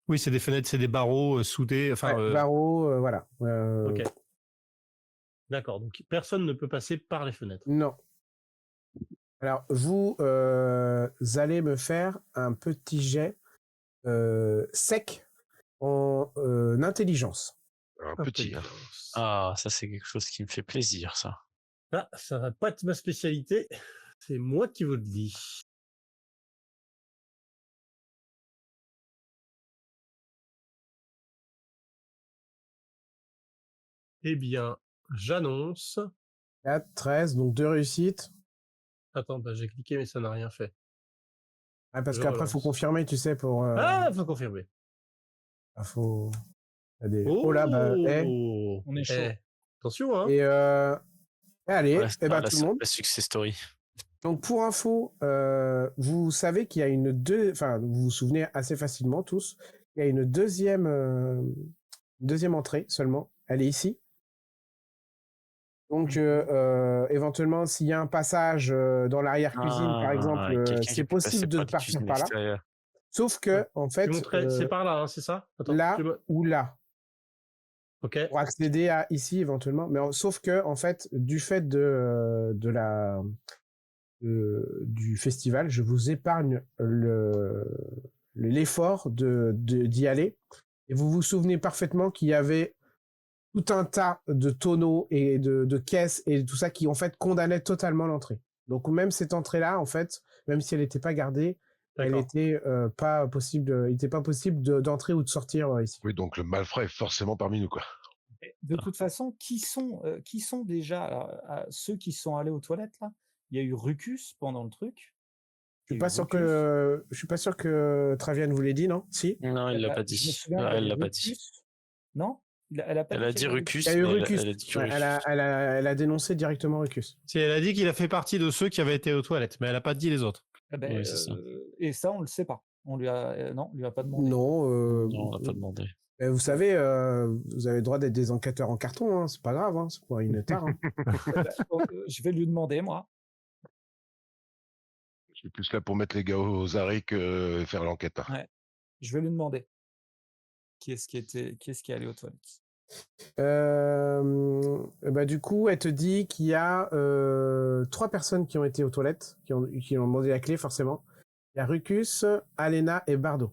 Oui, c'est des fenêtres, c'est des barreaux soudés. Enfin, Ouais, barreaux, voilà. ok. D'accord. Donc personne ne peut passer par les fenêtres. Non. Alors, vous allez me faire un petit jet sec en intelligence. Un petit. Hein. Ah, ça c'est quelque chose qui me fait plaisir, ça. Ah, ça va pas être ma spécialité. C'est moi qui vous le dis. Eh bien, j'annonce. 4, 13, donc 2 réussites. Attends, bah, j'ai cliqué, mais ça n'a rien fait. Ah, parce Je qu'après, il faut relance. confirmer, tu sais, pour... Ah, faut confirmer. faut... il y a des... Oh, Oh là, bah, On est chaud. Attention, hein. Et allez, Ouais, bah, tout le monde. la success story. Donc, pour info, vous savez qu'il y a enfin, vous vous souvenez assez facilement tous, il y a une deuxième entrée seulement. Elle est ici. Donc, éventuellement, s'il y a un passage dans l'arrière-cuisine, par exemple, c'est possible de partir par là. Sauf que, en fait, c'est par là, hein, c'est ça? Attends, là ou là. Ok. Pour accéder à ici éventuellement. Mais sauf que, en fait, du fait du festival, je vous épargne l'effort d'y aller. Et vous vous souvenez parfaitement qu'il y avait tout un tas de tonneaux et de caisses et tout ça qui, en fait, condamnaient totalement l'entrée. Donc, même cette entrée-là, en fait, même si elle n'était pas gardée, elle n'était pas possible, il n'était pas possible d'entrer ou de sortir ici. Oui, donc le malfrat est forcément parmi nous, quoi. De toute façon, qui sont déjà ceux qui sont allés aux toilettes là? Il y a eu Rucus pendant le truc. Je Il suis y a pas eu sûr Rucus. je suis pas sûr que Traviane vous l'ait dit, non? Si? Non, il l'a pas Je me dit. souviens, Non, il y elle avait l'a pas dit. Rucus. Non? Elle a pas Elle a qu'il dit y avait Il y Rucus, a eu mais Rucus. elle a dit que Ouais, Rucus. elle a dénoncé directement Rucus. Si elle a dit qu'il a fait partie de ceux qui avaient été aux toilettes, mais elle a pas dit les autres. Eh ben, Oui, c'est ça. et ça, on le sait pas. On lui a non, on lui a pas demandé. Non, Non, on n'a pas demandé. vous savez, vous avez le droit d'être des enquêteurs en carton, hein, c'est pas grave, hein, c'est pas une tare. Hein. Je vais lui demander, moi. Je suis plus là pour mettre les gars aux arrêts que faire l'enquête. Hein. Ouais. Je vais lui demander. Qui est-ce qui est allé aux toilettes? Bah, du coup, elle te dit qu'il y a 3 personnes qui ont été aux toilettes, qui ont demandé la clé forcément. Il y a Rucus, Alena et Bardo.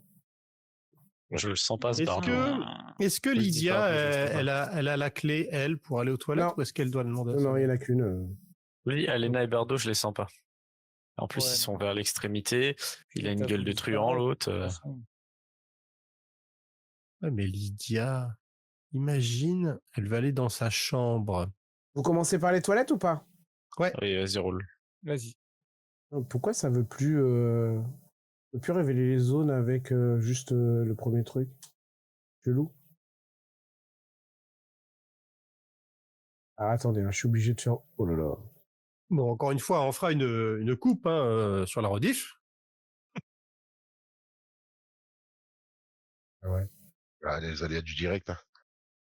Je le sens pas, ce Est-ce Bardo. que, est-ce que Je le dis Lydia, pas, mais je le sens pas. elle a la clé, elle, pour aller aux toilettes, Non. ou est-ce qu'elle doit le demander à Non, ça il n'y en a qu'une. Oui, Alena et Bardo, je les sens pas. En plus, Ouais, ils sont vers l'extrémité. Il a une T'as gueule de voulu truand, savoir, de l'autre. toute façon. Ouais, mais Lydia, imagine, elle va aller dans sa chambre. Vous commencez par les toilettes ou pas? Oui, vas-y, roule. Vas-y. Pourquoi ça veut plus révéler les zones avec juste le premier truc? Chelou. Ah, attendez, hein, je suis obligé de faire. Oh là là. Bon, encore une fois, on fera une coupe sur la rediff. Ah ouais. Ah, les aléas du direct. Hein.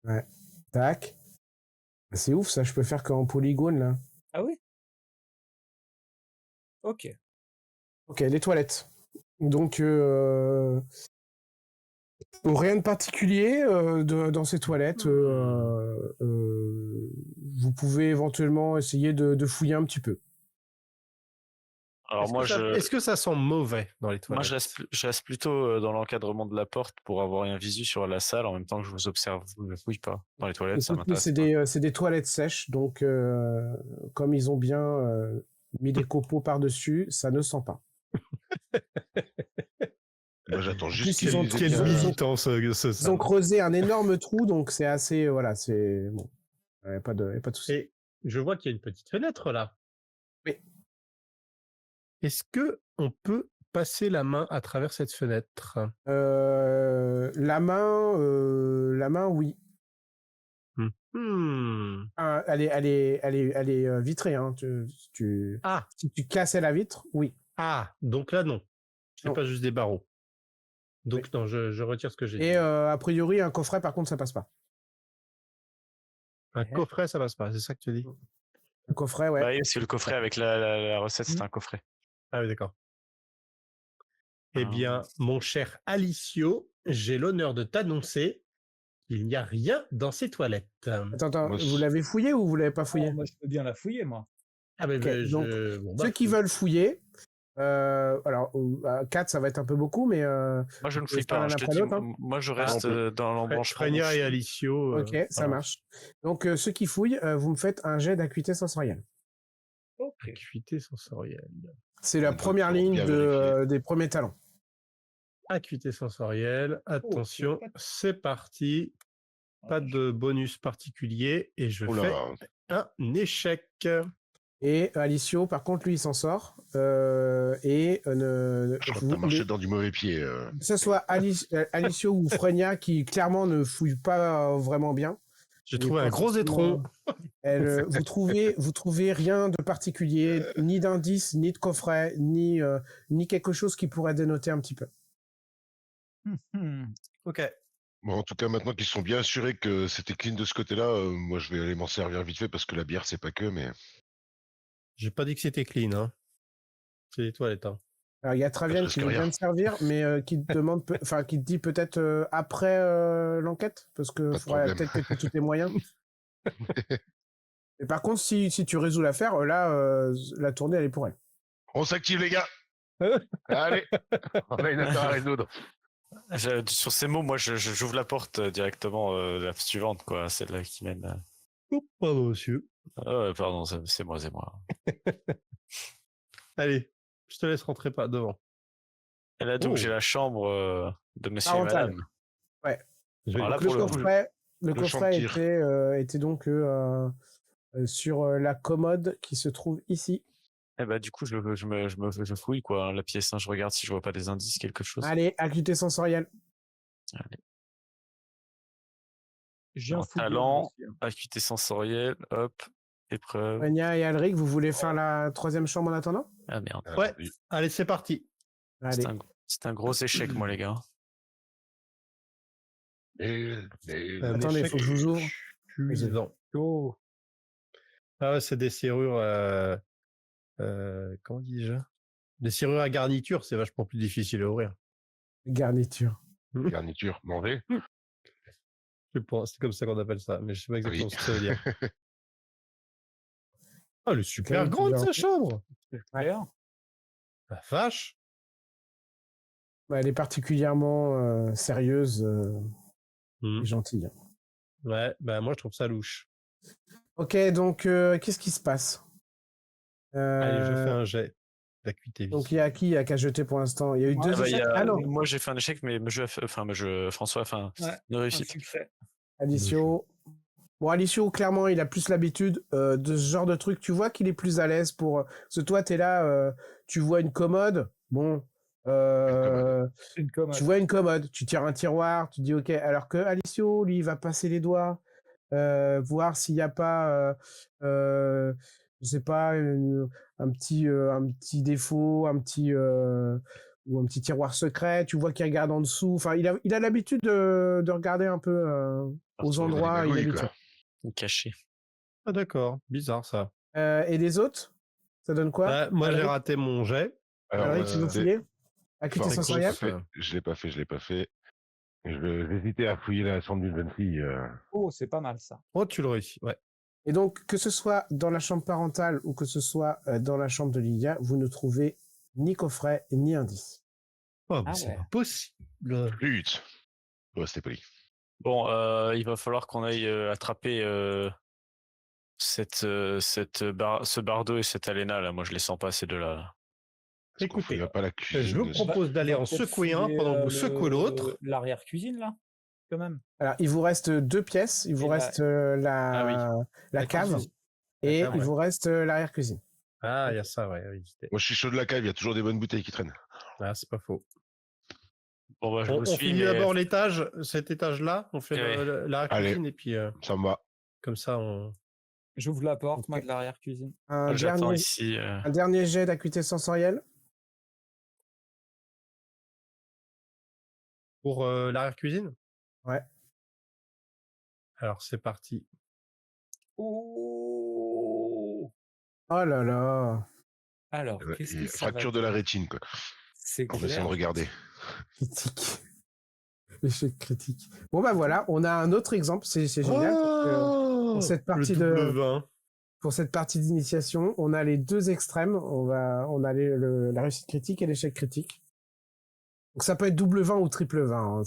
Ouais. Tac. C'est ouf, ça, je peux faire qu'en polygone là. Ah oui? Ok. Ok, les toilettes. Donc, rien de particulier dans ces toilettes. Vous pouvez éventuellement essayer de fouiller un petit peu. Alors moi, Est-ce que ça sent mauvais dans les moi, toilettes? je reste plutôt dans l'encadrement de la porte pour avoir un visu sur la salle en même temps que je vous observe. Vous ne fouillez pas dans les toilettes, ça Écoutez, m'intéresse pas. c'est des toilettes sèches, donc comme ils ont bien mis des copeaux par-dessus, ça ne sent pas. Moi, j'attends En juste plus, ils ont qu'ils Quel ils ont- militant ce Ils ont creusé un énorme trou, donc c'est assez. Voilà, c'est. Bon. Il n'y a pas de souci. Et je vois qu'il y a une petite fenêtre là. Oui. Est-ce que on peut passer la main à travers cette fenêtre? La main, oui. Ah, Elle est vitrée. Hein. Si tu cassais la vitre, oui. Donc là non. C'est Non. pas juste des barreaux. Donc non, je retire ce que j'ai dit. Et a priori, un coffret, par contre, ça passe pas. Un coffret, ça passe pas, c'est ça que tu dis? Un coffret, ouais. Bah oui, c'est le coffret avec la recette, c'est un coffret. Ah oui, d'accord. Eh bien, mon cher Alicio, j'ai l'honneur de t'annoncer qu'il n'y a rien dans ces toilettes. Attends, vous l'avez fouillé ou vous l'avez pas fouillé? Moi, je peux bien la fouiller, moi. Ah ben, Okay, donc, ceux qui veulent fouiller, alors 4 ça va être un peu beaucoup, mais moi je ne fouille pas. Je te dis, moi je reste dans l'embranchement. Frenia et Alicio. Ok, ça marche. Donc ceux qui fouillent, vous me faites un jet d'acuité sensorielle. Okay. Acuité sensorielle. C'est la première ligne des premiers talents. Acuité sensorielle. Attention, c'est parti. Pas de bonus particulier et je fais un échec. Et Alicio, par contre, lui, il s'en sort. Et je crois que t'as marché dans du mauvais pied. Que ce soit Alicio ou Frenia qui clairement ne fouille pas vraiment bien. J'ai trouvé un gros étron. Vous trouvez rien de particulier, ni d'indice, ni de coffret, ni quelque chose qui pourrait dénoter un petit peu. Ok. Bon, en tout cas, maintenant qu'ils sont bien assurés que c'était clean de ce côté-là, moi je vais aller m'en servir vite fait parce que la bière c'est pas que, mais. J'ai pas dit que c'était clean, hein. C'est les toilettes, hein. Alors il y a Traviane qui veut bien te servir, mais qui te demande, qui te dit peut-être après l'enquête, parce que faudrait peut-être que tu aies tous tes moyens. Et par contre, si tu résous l'affaire, là, la tournée elle est pour elle. On s'active les gars. Allez, on a une affaire à résoudre. Sur ces mots, moi j'ouvre la porte directement, la suivante, quoi, celle-là qui mène. Pardon, monsieur. Pardon, c'est moi. Allez, je te laisse rentrer pas devant. Et là donc j'ai la chambre de monsieur et madame. Ouais. Alors là, pour le coffret, Le Le champ de coffret tir. était donc sur la commode qui se trouve ici. Eh bah, du coup, je fouille, quoi, la pièce, hein, je regarde si je vois pas des indices, quelque chose. Allez, acuité sensorielle. Allez. J'ai un Alors, fouillé, moi talent, aussi, hein. acuité sensorielle, hop, épreuve. Renia et Alric, vous voulez faire la 3e chambre en attendant? Ah merde, Ouais, allez, c'est parti. Allez. c'est un gros échec, moi, les gars. Attendez, il faut que je vous ouvre. Cuisant. Oh, Ah ouais, c'est des serrures. Comment dis-je? Des serrures à garniture, c'est vachement plus difficile à ouvrir. Garniture. Garniture, manger. Je pense, c'est comme ça qu'on appelle ça, mais je sais pas exactement Oui. ce que ça veut dire. Ah, elle est super Ok, grande, plusieurs- sa chambre. c'est clair. La vache. Bah, elle est particulièrement sérieuse Hmm. et gentille. Ouais, bah moi je trouve ça louche. Ok, donc qu'est-ce qui se passe? Allez, je fais Euh, un jet d'acuité Donc visuelle. il y a qu'à jeter pour l'instant. Il y a eu Ouais, 2 Ah bah, échecs. Ah non, moi, j'ai fait un échec, mais François a fait Ouais, une un réussite. succès. Alicio. Bon, Alicio, clairement, il a plus l'habitude de ce genre de truc. Tu vois qu'il est plus à l'aise pour. Parce que toi, t'es là, tu vois une commode. Bon. Une commode. Tu vois une commode, tu tires un tiroir, tu dis ok. Alors que Alicio, lui, il va passer les doigts, voir s'il n'y a pas, je sais pas, un petit défaut, ou un petit tiroir secret. Tu vois qu'il regarde en dessous. Enfin, il a l'habitude de regarder un peu aux Partout. endroits Magouille, inhabituels. quoi. Caché. Ah d'accord, bizarre ça. Et les autres, ça donne quoi? Bah, moi j'ai Alric, raté mon jet. Alors, Alric, tu veux fouiller? Acuité Enfin, sensorielle? je l'ai pas fait. J'hésitais à fouiller la chambre d'une jeune fille. Oh, c'est pas mal ça. Oh, tu le réussis, ouais. Et donc, que ce soit dans la chambre parentale ou que ce soit dans la chambre de Lydia, vous ne trouvez ni coffret ni indice. Oh, mais Ah c'est ouais. pas possible. Flûte. Ouais, c'était poli. Bon, il va falloir qu'on aille attraper ce bardo et cette Alena, là. Moi, je les sens pas, ces deux-là. Là. Est-ce qu'on Écoutez, fouillerait pas la cuisine je vous de- propose d'aller en secouer un pendant que vous secouez l'autre. L'arrière-cuisine, là, quand même. Alors, il vous reste 2 pièces. Il vous Et reste la La cave cuisine. et La cave, il ouais. vous reste l'arrière-cuisine. Ah, il y a ça, ouais. Oui, Moi, je suis chaud de la cave, il y a toujours des bonnes bouteilles qui traînent. ah, c'est pas faux. Bon, bah, je On vous suis, finit mais... d'abord l'étage, cet étage-là, on fait Ouais. la Allez. cuisine et puis Ça me va. comme ça on. J'ouvre la porte, Ok. moi, de l'arrière-cuisine. J'attends ici. Un dernier jet d'acuité sensorielle. Pour l'arrière-cuisine? Ouais. Alors c'est parti. Oh, Oh là là. alors, qu'est-ce Et que ça va fracture de la rétine, quoi. C'est En essayant de regarder. Critique. Échec critique. Bon, bah voilà, on a un autre exemple. C'est génial. Parce que pour cette partie le double 20. pour cette partie d'initiation, on a les deux extrêmes. On a la réussite critique et l'échec critique. Donc ça peut être double 20 ou triple 20. Hein,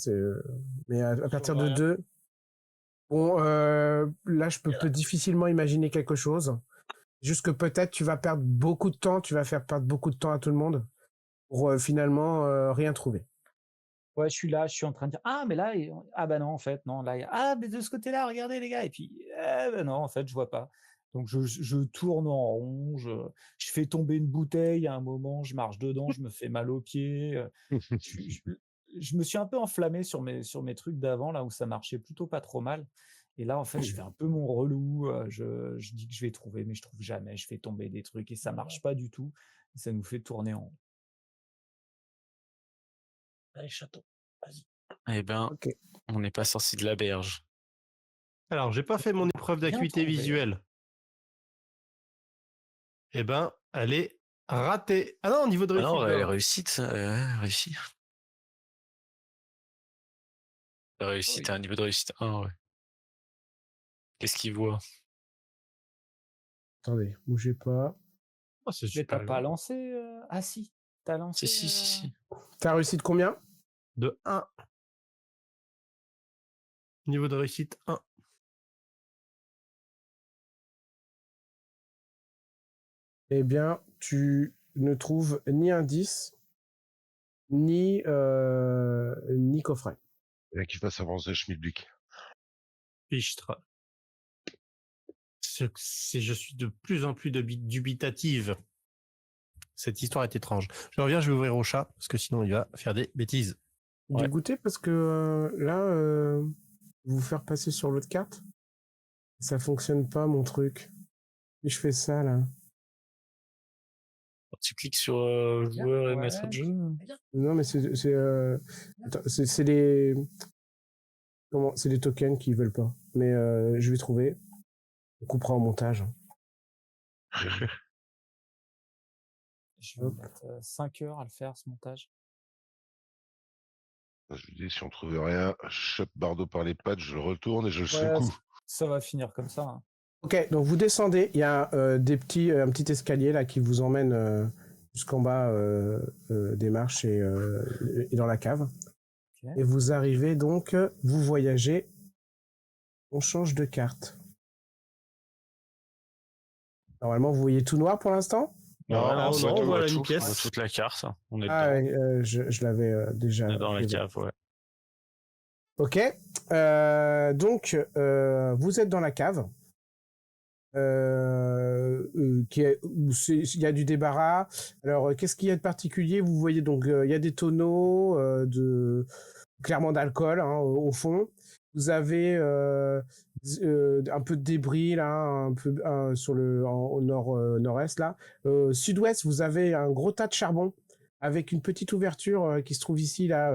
mais à partir de 2. Bon, là, je peux difficilement imaginer quelque chose. Juste que peut-être tu vas perdre beaucoup de temps, tu vas faire perdre beaucoup de temps à tout le monde pour finalement rien trouver. Ouais, je suis là, je suis en train de dire ah mais là ah bah non en fait non là ah mais de ce côté-là regardez les gars et puis bah non en fait je vois pas. Donc je tourne en rond, je fais tomber une bouteille à un moment, je marche dedans, je me fais mal aux pieds. Je me suis un peu enflammé sur mes trucs d'avant là où ça marchait plutôt pas trop mal. Et là en fait je fais un peu mon relou, je dis que je vais trouver mais je trouve jamais, je fais tomber des trucs et ça marche pas du tout. Et ça nous fait tourner en rond. Allez, château, vas-y. Eh ben, Ok. on n'est pas sorti de la berge. Alors, j'ai pas fait mon épreuve Bien d'acuité trouvé. visuelle. Eh ben, elle est ratée. Ah non, au niveau de Ah réussite. non, elle est alors. réussite, réussi. La réussite, Oui. un niveau de réussite 1, ouais. Qu'est-ce qu'il voit? Attendez, bougez pas. Oh, c'est Mais super. t'as pas lancé ah si, t'as lancé Si. T'as réussi de combien? De 1. Niveau de réussite 1. Eh bien, tu ne trouves ni indice, ni coffret. Et là, qu'il fasse avancer Schmilblick. Fichtre. Je suis de plus en plus dubitative. Cette histoire est étrange. Je reviens, je vais ouvrir au chat, parce que sinon il va faire des bêtises. Dégoûté parce que là, vous faire passer sur l'autre carte, ça fonctionne pas mon truc. Et je fais ça là. Tu cliques sur joueur et maître de jeu. Non, mais c'est les c'est les tokens qui veulent pas. Mais je vais trouver. On coupera au montage. Je vais mettre 5 heures à le faire, ce montage. Je lui dis, si on trouve rien, je chope Bardo par les pattes, je le retourne et je le secoue. Ça va finir comme ça. Hein. Ok, donc vous descendez. Il y a un petit escalier là qui vous emmène jusqu'en bas des marches et dans la cave. Okay. Et vous arrivez donc, vous voyagez. On change de carte. Normalement, vous voyez tout noir pour l'instant? Non, on voit une pièce. On voit toute la carte. On est je l'avais déjà. On est dans la cave, ouais. Ok. Donc, vous êtes dans la cave. Il y a du débarras. Alors, qu'est-ce qu'il y a de particulier? Vous voyez donc, il y a des tonneaux clairement d'alcool au fond. Vous avez un peu de débris là, un peu sur au nord-est là. Sud-ouest, vous avez un gros tas de charbon avec une petite ouverture qui se trouve ici là,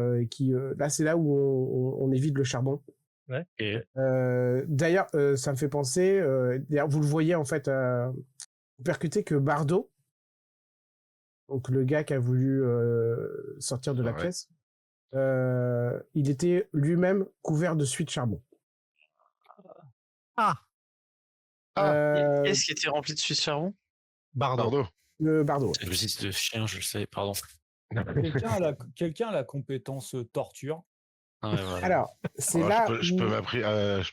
là c'est là où on évite le charbon. Ouais. D'ailleurs, ça me fait penser. D'ailleurs, vous le voyez en fait, vous percutez que Bardo, donc le gars qui a voulu sortir de la pièce, il était lui-même couvert de suie de charbon. Qu'est-ce qui était rempli de suie de charbon? Bardo. Bardo. C'est le visite de chien, je le sais, pardon. Quelqu'un a la compétence torture. Ouais, voilà. Alors, c'est là. Je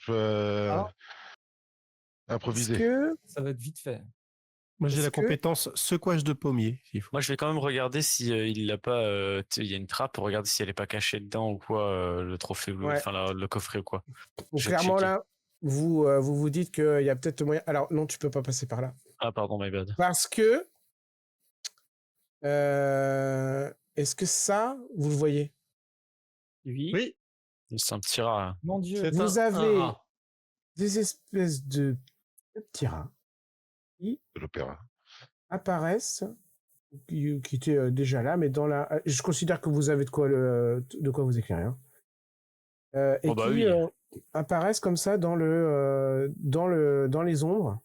peux improviser. Ça va être vite fait. Moi, j'ai la compétence secouage de pommier. Moi, je vais quand même regarder si il l'a pas. Il y a une trappe pour regarder si elle est pas cachée dedans ou quoi, le trophée, enfin le coffret ou quoi. Donc, clairement là, vous dites qu'il y a peut-être moyen. Alors non, tu peux pas passer par là. Ah pardon, my bad. Parce que est-ce que ça, vous le voyez? Oui. C'est un petit rat. Hein. Mon Dieu. Vous avez des espèces de petits rats qui apparaissent, qui étaient déjà là, mais dans la. Je considère que vous avez de quoi vous écrire. Hein. Et apparaissent comme ça dans les ombres.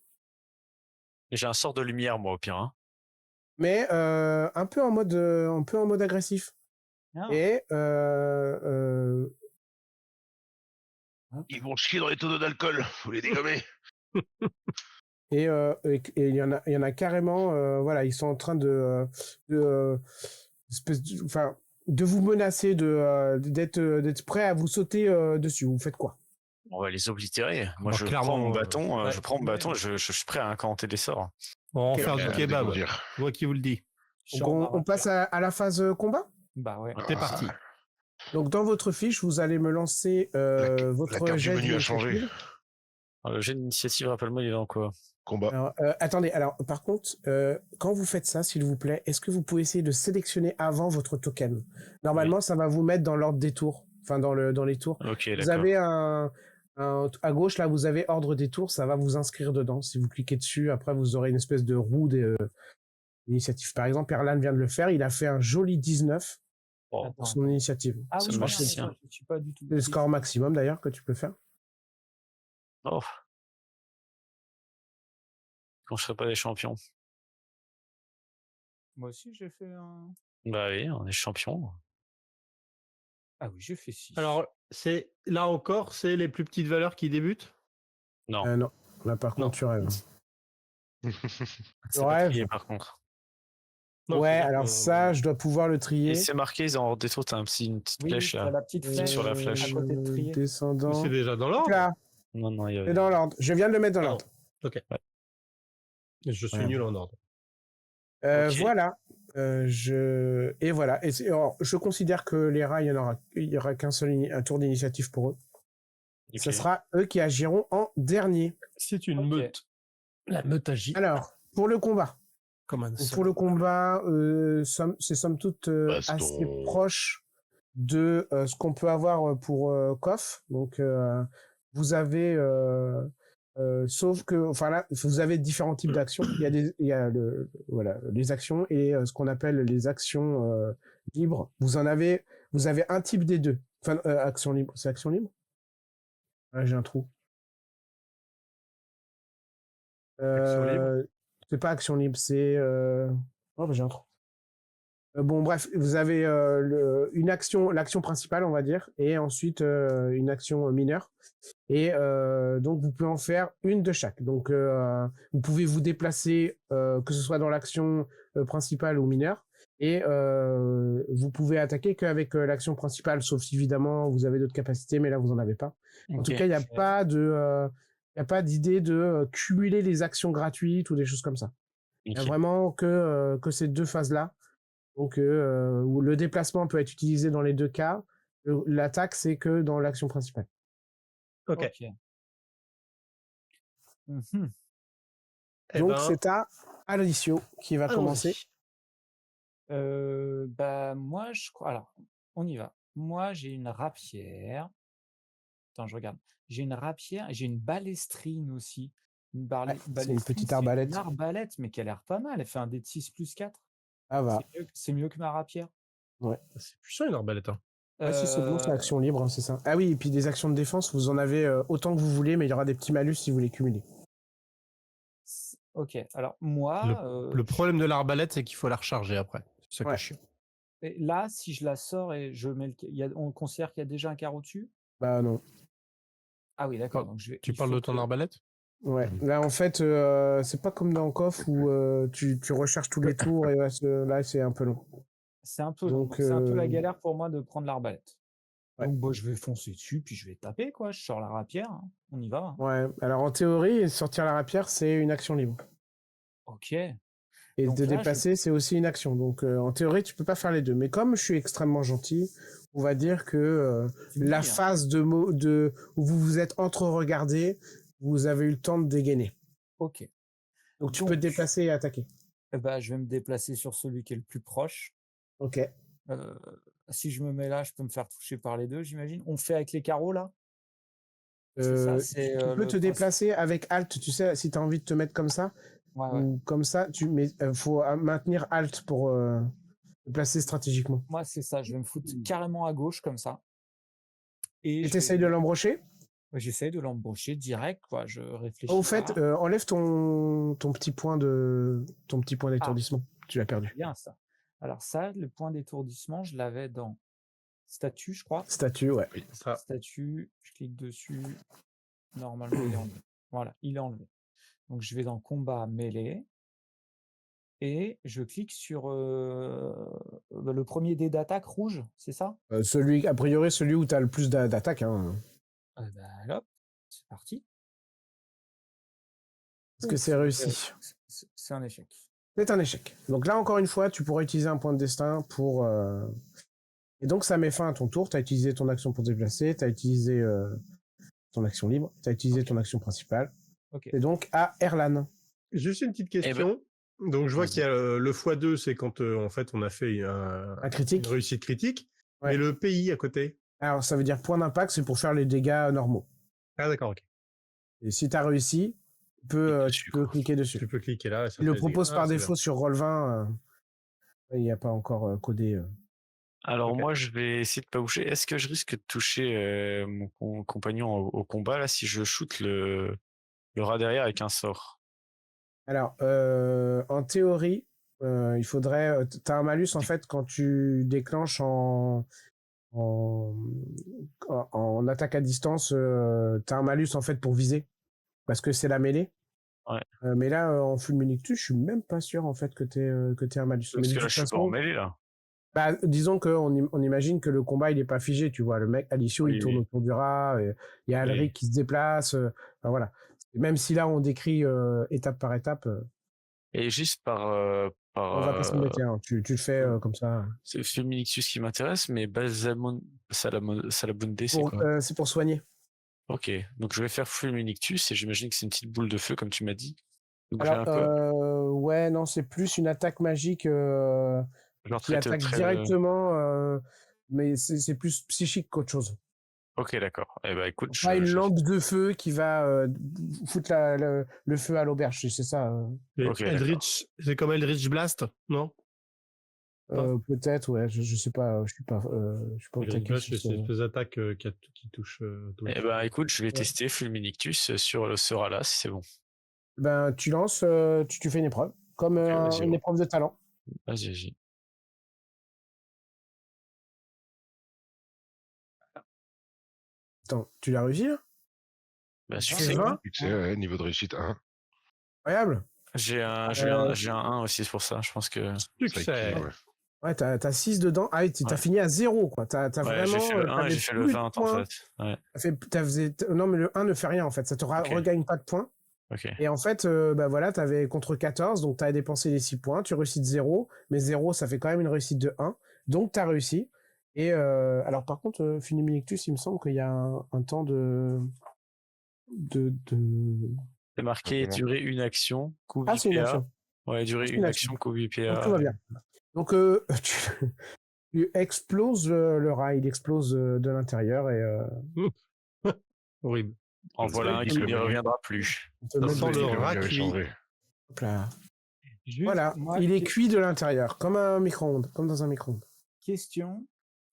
J'ai un sort de lumière, moi, au pire. Hein. Mais un peu en mode agressif. Ah. Et ils vont chier dans les tonneaux d'alcool, faut les dégommer. Et il y en a carrément, voilà, ils sont en train de vous menacer d'être prêts à vous sauter dessus. Vous faites quoi? On va les oblitérer. Moi, je prends mon bâton, je suis prêt à incanter des sorts. On va faire du kebab. Moi qui vous le dis. On passe à la phase combat? Bah ouais. C'est parti. Donc dans votre fiche, vous allez me lancer votre jet d'initiative. Le jet d'initiative, rappelle-moi, il est dans quoi? Combat. Alors, attendez, par contre, quand vous faites ça, s'il vous plaît, est-ce que vous pouvez essayer de sélectionner avant votre token? Normalement, ça va vous mettre dans l'ordre des tours, enfin dans les tours. Ok, vous avez à gauche, là, vous avez ordre des tours, ça va vous inscrire dedans. Si vous cliquez dessus, après, vous aurez une espèce de roue d'initiative. Par exemple, Erlan vient de le faire, il a fait un joli 19 pour son initiative. Ah oui, je suis pas du tout. C'est le score maximum, d'ailleurs, que tu peux faire. Oh. Quand je serai pas des champions. Moi aussi, j'ai fait un... Bah oui, on est champion. Ah oui, j'ai fait 6. Alors, là encore, c'est les plus petites valeurs qui débutent? Non. Non. Là, par contre, tu rêves. C'est pas trié, par contre. Non, ouais, alors ça, je dois pouvoir le trier. Et c'est marqué, dans ordre des tours, t'as une petite flèche là. La petite flèche sur la flèche. à côté de trier. Descendant. C'est déjà dans l'ordre? Là. Non, c'est dans l'ordre. Je viens de le mettre dans l'ordre. Ok. Ouais. Je suis nul en ordre. Okay. Voilà. Et voilà. Alors, je considère que les rats, il y aura qu'un seul tour d'initiative pour eux. Ce Ok. sera eux qui agiront en dernier. C'est une Ok. meute. La meute agit Alors, pour le combat. comme un Donc, seul. pour le combat, c'est somme toute assez Baston. proche de ce qu'on peut avoir pour KOF. Donc, vous avez, sauf que, enfin là, vous avez différents types d'actions. Il y a voilà, les actions et ce qu'on appelle les actions libres. Vous avez un type des deux. Enfin, action libre, c'est action libre? Ah, j'ai un trou. Action libre. C'est pas action libre, c'est. Oh, bah, j'ai un trou. Bon, bref, vous avez une action, l'action principale, on va dire, et ensuite une action mineure. Et donc, vous pouvez en faire une de chaque. Donc, vous pouvez vous déplacer, que ce soit dans l'action principale ou mineure. Et vous pouvez attaquer qu'avec l'action principale, sauf si évidemment vous avez d'autres capacités, mais là, vous n'en avez pas. En tout Ok. cas, il n'y a pas de. Il n'y a pas d'idée de cumuler les actions gratuites ou des choses comme ça. Il n'y a Ok. vraiment que ces deux phases-là. Donc, où le déplacement peut être utilisé dans les deux cas. L'attaque, c'est que dans l'action principale. Ok. Ok. Mhm. Eh Donc, ben, c'est à Alicio qui va commencer. allons-y. Bah, moi, je crois. Alors, on y va. Moi, j'ai une rapière. Attends, je regarde. J'ai une rapière et j'ai une balestrine aussi. Une Ouais, c'est une balestrine, petite c'est arbalète. une arbalète, mais qui a l'air pas mal. Elle fait un dé de 6 plus 4. Ah va. C'est mieux que ma rapière. Ouais. C'est puissant une arbalète. Hein. Ah, si c'est bon, c'est Euh, action libre, hein, c'est ça. Ah oui, et puis des actions de défense, vous en avez autant que vous voulez, mais il y aura des petits malus si vous les cumulez. Ok, alors moi, Le problème de l'arbalète, c'est qu'il faut la recharger après. C'est ça qui Ouais. est chiant. et là, si je la sors et je mets on considère qu'il y a déjà un carreau dessus? Bah non. Ah oui, d'accord. Donc Tu il parles faut de ton que- arbalète? Ouais. Là, en fait, c'est pas comme dans KOF où tu recherches tous les tours et là, c'est un peu long. C'est un peu, Donc, c'est un peu la galère pour moi de prendre l'arbalète. Ouais. Donc, je vais foncer dessus, puis je vais taper, quoi. Je sors la rapière, hein. On y va, hein. Ouais. Alors, en théorie, sortir la rapière, c'est une action libre. Ok. Et Donc de là, déplacer, c'est aussi une action. Donc, en théorie, tu peux pas faire les deux. Mais comme je suis extrêmement gentil, on va dire que Tu me la dis, hein. phase où vous vous êtes entre-regardés, vous avez eu le temps de dégainer. Ok. Donc, tu peux te déplacer et attaquer. Eh ben, je vais me déplacer sur celui qui est le plus proche. Ok. Si je me mets là, je peux me faire toucher par les deux, j'imagine. On fait avec les carreaux, là? C'est ça, Tu c'est peux le te principe. déplacer avec Alt, tu sais, si tu as envie de te mettre comme ça, Ouais, ouais. ou comme ça, faut maintenir Alt pour te placer stratégiquement. Moi, c'est ça. Je vais me foutre carrément à gauche, comme ça. Et je t'essayes de l'embrocher. J'essaye de l'embaucher direct, quoi. Je réfléchis Au fait, pas. enlève ton petit point d'étourdissement. Tu l'as perdu. Bien ça. Alors ça, le point d'étourdissement, je l'avais dans statut, je crois. Statut, ouais. Oui, ça. Statut, je clique dessus. Normalement, il est enlevé. Voilà, il est enlevé. Donc je vais dans combat mêlée et je clique sur le premier dé d'attaque rouge, c'est ça? A priori, celui où tu as le plus d'attaque. Hein. Hop, c'est parti. Est-ce que c'est réussi? C'est un échec. C'est un échec. Donc là, encore une fois, tu pourrais utiliser un point de destin pour... Et donc, ça met fin à ton tour. Tu as utilisé ton action pour te déplacer, tu as utilisé ton action libre, tu as utilisé ton action principale. Ok. Et donc, à Erlan. Juste une petite question. Donc, je vois qu'il y a le x2, c'est quand en fait on a fait Un critique. une réussite critique. Ouais. Mais le pays à côté. Alors, ça veut dire point d'impact, c'est pour faire les dégâts normaux. Ah, d'accord, ok. Et si tu as réussi, tu peux cliquer dessus. Tu peux cliquer là. Et ça Il le fait les dégâts. propose par c'est défaut sur Roll20. Il n'y a pas encore codé. Alors Ok. moi, je vais essayer de pas bouger. Est-ce que je risque de toucher mon compagnon au combat là si je shoot le rat derrière avec un sort? Alors, en théorie, il faudrait... tu as un malus, en fait, quand tu déclenches en attaque à distance, tu as un malus, en fait, pour viser. Parce que c'est la mêlée. Ouais. Mais là, en Fulminictus, je suis même pas sûr, en fait, que tu un malus. Parce Mais de que là, toute je suis pas en façon, mêlée là. bah, disons qu'on imagine que le combat, il est pas figé, tu vois. Le mec, Alicio, il tourne autour du rat, il y a Alric qui se déplace. Enfin, voilà. Même si là, on décrit étape par étape... Et juste par on va pas s'embêter, hein. Tu le fais comme ça. c'est Fulminictus qui m'intéresse, mais Salabunde, c'est quoi? C'est pour soigner. Ok, donc je vais faire Fulminictus et j'imagine que c'est une petite boule de feu comme tu m'as dit. Donc j'ai Alors, un peu ouais, non, c'est plus une attaque magique genre qui attaque très directement, mais c'est plus psychique qu'autre chose. Ok, d'accord. Eh ben écoute, Pas une lampe de feu qui va foutre le feu à l'auberge, c'est ça. Et Ok, d'accord. Eldritch, c'est comme Eldritch Blast, non? Peut-être, ouais, je sais pas, je suis pas au Eldritch taquet Blast, sur c'est une espèce d'attaque qui touche. Eh ben écoute, je vais tester Fulminictus sur le Sera si c'est bon. Ben, tu lances, tu fais une épreuve, comme Ok, vas-y, une ouais. épreuve de talent. Vas-y. Attends, tu l'as réussi là? Bah, C'est succès. 20? Succès, ouais, niveau de réussite 1. Incroyable. J'ai un 1 aussi, c'est pour ça. Je pense que. Succès. Ouais. Ouais, t'as 6 dedans. Ah oui, t'as Ouais. fini à 0, quoi. T'as Ouais, vraiment. j'ai fait le 1 et t'avais j'ai fait le plus de 20 en points. fait. Ouais. Non, mais le 1 ne fait rien en fait. Ça te Ok. regagne pas de points. Ok. Et en fait, bah voilà, t'avais contre 14, donc t'as dépensé les 6 points. Tu réussis de 0, mais 0, ça fait quand même une réussite de 1. Donc t'as réussi. Et alors, par contre, Fulminictus, il me semble qu'il y a un temps de. C'est marqué durer une action, coût 8 Ah, c'est une PA. action. Ouais, durer C'est une une action. action, coût 8 PA. Donc tout va bien. Donc tu exploses le rail, il explose de l'intérieur et Horrible. En voilà un qui ne reviendra plus. on te Ça met sent le Il rat avait cuit. changé. hop là. Juste, Voilà, moi, il est cuit de l'intérieur, comme un micro-ondes, comme dans un micro-ondes. question.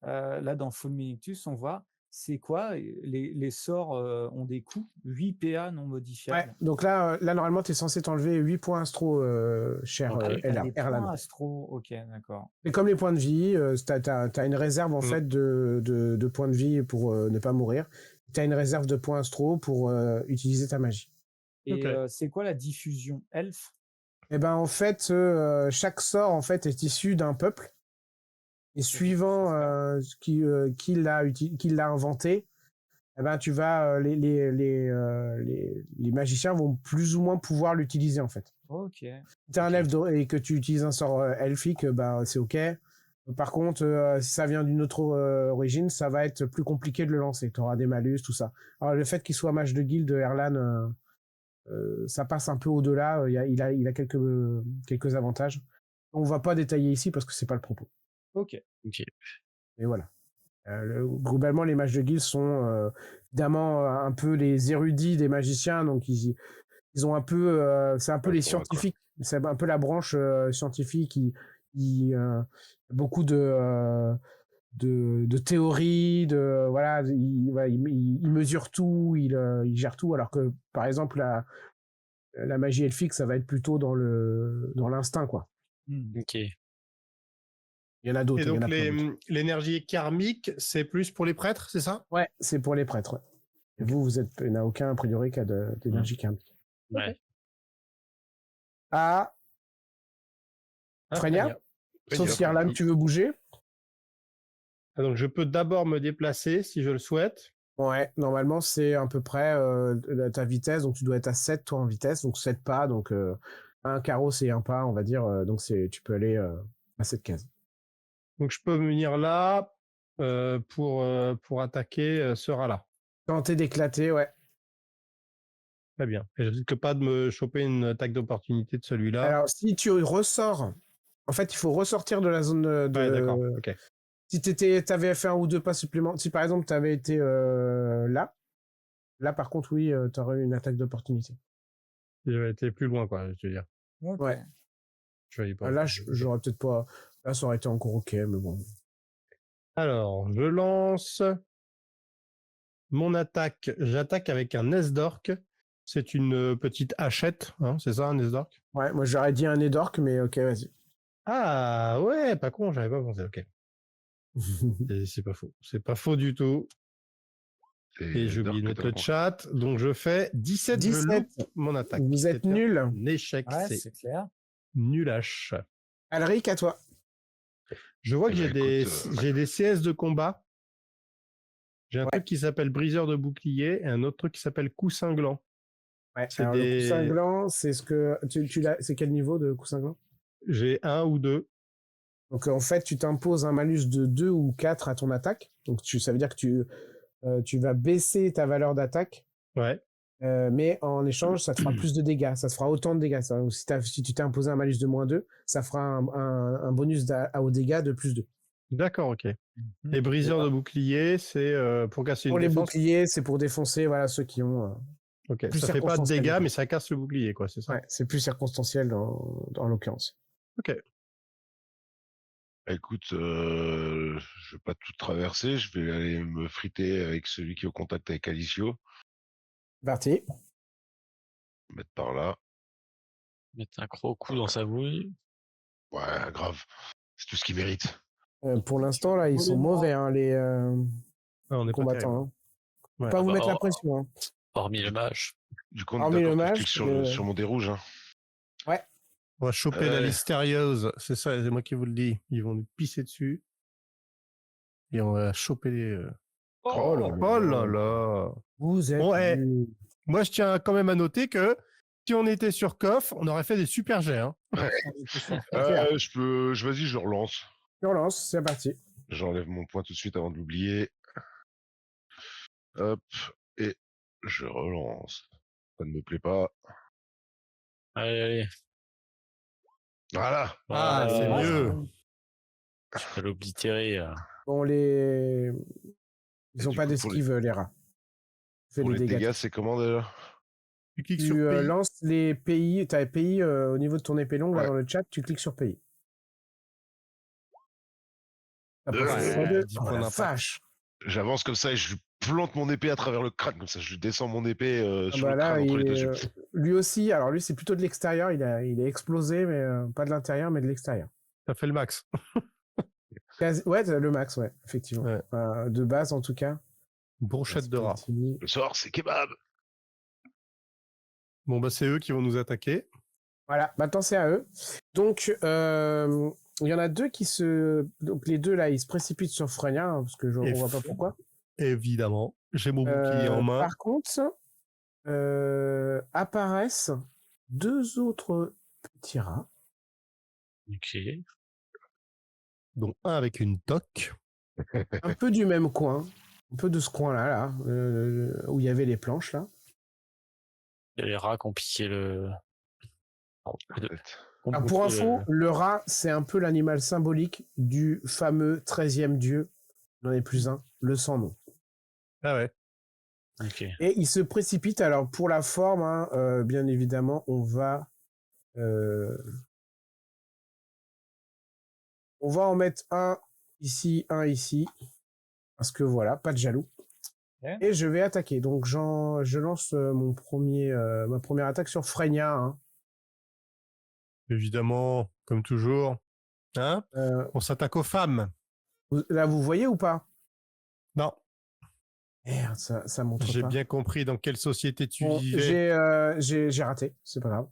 Là, dans Fulminictus, on voit, c'est quoi les sorts ont des coûts 8 PA non Ouais, modifiables. donc là normalement, tu es censé t'enlever 8 points astro, cher Ok. T'as des Erlan. points astro. Ok, d'accord. C'est comme les points de vie, t'as une réserve en fait de points de vie pour ne pas mourir. T'as une réserve de points astro pour utiliser ta magie. Et Ok. c'est quoi la diffusion elfe? Et ben en fait, chaque sort en fait est issu d'un peuple. Et suivant qui l'a inventé, eh ben, tu vas, les magiciens vont plus ou moins pouvoir l'utiliser en fait. Ok. Si tu es un elfe et que tu utilises un sort elfique, bah, c'est ok. Par contre, si ça vient d'une autre origine, ça va être plus compliqué de le lancer. Tu auras des malus, tout ça. Alors le fait qu'il soit mage de guilde, Erlan, ça passe un peu au-delà. Il a quelques avantages. On va pas détailler ici parce que c'est pas le propos. Ok. Mais voilà. Globalement, les mages de guilde sont évidemment un peu les érudits des magiciens, donc ils ont un peu, c'est un peu les scientifiques, c'est un peu la branche scientifique. Beaucoup de théories, voilà, ils mesurent tout, ils gèrent tout, alors que par exemple la magie elfique, ça va être plutôt dans l'instinct, quoi. Ok. Il y en a d'autres. Et donc l'énergie karmique, c'est plus pour les prêtres, c'est ça? Ouais, c'est pour les prêtres. Ouais. Et il n'y en a aucun a priori qui a d'énergie karmique. Ouais. Ah, Frenia, sauf si Erlan, tu veux bouger. Ah, donc je peux d'abord me déplacer si je le souhaite. Ouais, normalement c'est à peu près ta vitesse, donc tu dois être à 7 toi en vitesse, donc 7 pas, donc un carreau c'est un pas, on va dire, donc tu peux aller à 7 cases. Donc je peux venir là pour attaquer ce rat-là. Tenter d'éclater, ouais. Très bien. Et je risque pas de me choper une attaque d'opportunité de celui-là. Alors si tu ressors, en fait il faut ressortir de la zone de... Ouais, d'accord, ok. Si t'avais fait un ou deux pas supplémentaires, si par exemple t'avais été là par contre oui, t'aurais eu une attaque d'opportunité. J'aurais été plus loin, quoi, je veux dire. Ok. Ouais. Pas. Là, j'aurais peut-être pas. Là, ça aurait été encore ok, mais bon. Alors, je lance mon attaque. J'attaque avec un Esdork. C'est une petite hachette, hein, c'est ça, un Esdork? Ouais, moi j'aurais dit un Edork, mais ok, vas-y. Ah ouais, pas con, j'avais pas pensé, ok. C'est pas faux. C'est pas faux du tout. Et j'ai oublié de mettre le chat. Donc je fais 17, 17. Je loupe mon attaque. Vous êtes nul. Un échec, ouais, c'est clair. Nulache. Alric, à toi. Je vois que j'ai des CS de combat. J'ai un truc qui s'appelle briseur de bouclier et un autre truc qui s'appelle coup cinglant. Ouais, alors le coup cinglant, c'est ce que c'est quel niveau de coup cinglant? J'ai 1 ou 2. Donc en fait, tu t'imposes un malus de 2 ou 4 à ton attaque. Donc ça veut dire que tu vas baisser ta valeur d'attaque, Ouais. mais en échange, ça te fera plus de dégâts. Ça te fera autant de dégâts. Si tu t'es imposé un malus de -2, ça fera un bonus aux dégâts de +2. D'accord, ok. Les briseurs de boucliers, c'est pour casser une Pour les défense. boucliers, c'est pour défoncer ceux qui ont. Ok, plus ça fait pas de circonstanciel, dégâts, du coup. mais ça casse le bouclier, quoi, c'est ça? Ouais, c'est plus circonstanciel en l'occurrence. Ok. Écoute, je vais pas tout traverser, je vais aller me friter avec celui qui est au contact avec Alicio. Parti. Mettre par là. Mettre un gros coup dans sa bouille. Ouais, grave. C'est tout ce qu'il mérite. Pour l'instant, là, ils sont mauvais, hein, les Ah, on est pas terrible. combattants. Hein. Ouais. Pas vous mettre la Oh, pression. Hein. hormis le mage. Du coup, on est Hormis le d'accord que je mage, clique le- sur mon dé rouge. Hein. Ouais. On va choper la Ouais. listériose, c'est ça, c'est moi qui vous le dis. Ils vont nous pisser dessus. Et on va choper les. Oh là Oh là là! Vous êtes. Bon, nuls. Moi, je tiens quand même à noter que si on était sur KOF, on aurait fait des super jets. Hein. Vas-y, je relance. Je relance, c'est parti. J'enlève mon point tout de suite avant de l'oublier. Hop, et je relance. Ça ne me plaît pas. Allez. Voilà. Ah, c'est Voilà. mieux. Tu peux l'oblitérer. Bon, ils Et ont du pas coup, d'esquive, les rats. Fais Pour les les dégâts. dégâts, c'est comment déjà? Tu cliques Tu sur pays. lances les pays. Tu as pays au niveau de ton épée longue, là, Ouais. dans le chat, tu cliques sur pays. Après, Ouais, c'est x2. 10 Oh, points la d'impact. vache. J'avance comme ça et je lui plante mon épée à travers le crâne, comme ça je lui descends mon épée sur le Là, crâne entre les deux yeux. lui aussi, alors lui, c'est plutôt de l'extérieur. Il est explosé, mais pas de l'intérieur, mais de l'extérieur. Ça fait le max. Ouais, le max, ouais, effectivement. Ouais. De base, en tout cas. Brochette de rat. Le sort, c'est kebab. Bon, bah, c'est eux qui vont nous attaquer. Voilà, maintenant c'est à eux. Donc, il y en a deux qui se. Donc, les deux là, ils se précipitent sur Frenia, hein, parce que on voit pas pourquoi. Évidemment. J'ai mon bouclier en main. Par contre, apparaissent deux autres petits rats. Ok. Dont un avec une toque. Un peu du même coin. Un peu de ce coin-là, là, où il y avait les planches, là. Il y a les rats qui ont piqué le. Alors, pour info, le rat, c'est un peu l'animal symbolique du fameux 13e dieu, il n'en est plus un, le sans nom. Ah ouais. Ok. Et il se précipite, alors pour la forme, hein, bien évidemment, on va en mettre un ici, parce que voilà, pas de jaloux. Okay. Et je vais attaquer, donc je lance ma première attaque sur Frenia. Hein. Évidemment, comme toujours. Hein on s'attaque aux femmes. Là, vous voyez ou pas? Non. Merde, ça montre pas. J'ai bien compris dans quelle société tu vivais. J'ai raté, c'est pas grave.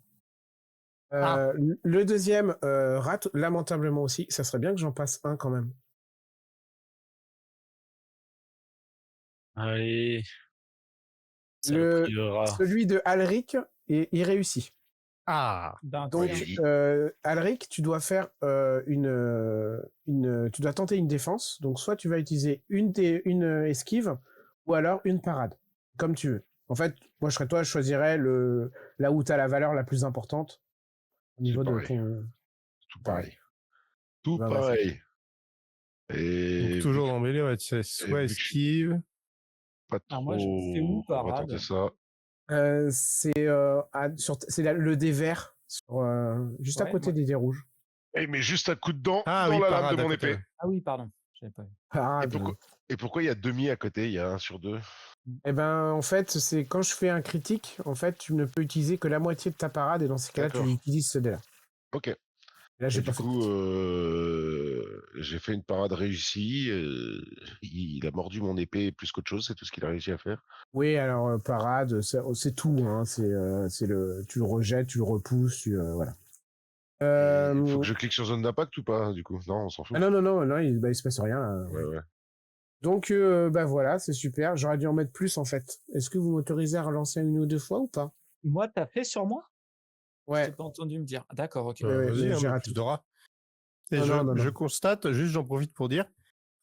Le deuxième rate lamentablement aussi. Ça serait bien que j'en passe un quand même. Allez. Celui de Alric, il réussit. Ah. Donc, Alric, tu dois faire tu dois tenter une défense. Donc, soit tu vas utiliser une esquive, ou alors une parade, comme tu veux. En fait, moi, je choisirais là où tu as la valeur la plus importante au niveau de ton. Tout pareil. Tout pareil. Et donc, toujours dans le milieu, c'est soit esquive. Pas trop. Alors moi, c'est où parade? On va tenter ça. C'est le dé vert, juste à côté des dés rouges. Mais juste un coup de dent dans la lame de mon épée. Ah oui, pardon. J'avais pas vu. Et pourquoi il y a demi à côté? Il y a 1 sur 2. Eh ben, en fait, c'est quand je fais un critique, en fait, tu ne peux utiliser que la moitié de ta parade, et dans ces cas-là, tu utilises ce dé-là. Ok. Et là, j'ai fait une parade réussie. Il a mordu mon épée plus qu'autre chose. C'est tout ce qu'il a réussi à faire. Oui, alors parade, c'est tout. Hein, tu le rejettes, tu le repousses, voilà. Faut que je clique sur zone d'impact ou pas, du coup? Non, on s'en fout. Ah non, il se passe rien. Là. Ouais. Donc, voilà, c'est super. J'aurais dû en mettre plus, en fait. Est-ce que vous m'autorisez à relancer une ou deux fois ou pas? Moi, t'as fait sur moi? Ouais. Je t'ai pas entendu me dire. D'accord, ok. Vas-y, j'ai raté. Et je constate, juste j'en profite pour dire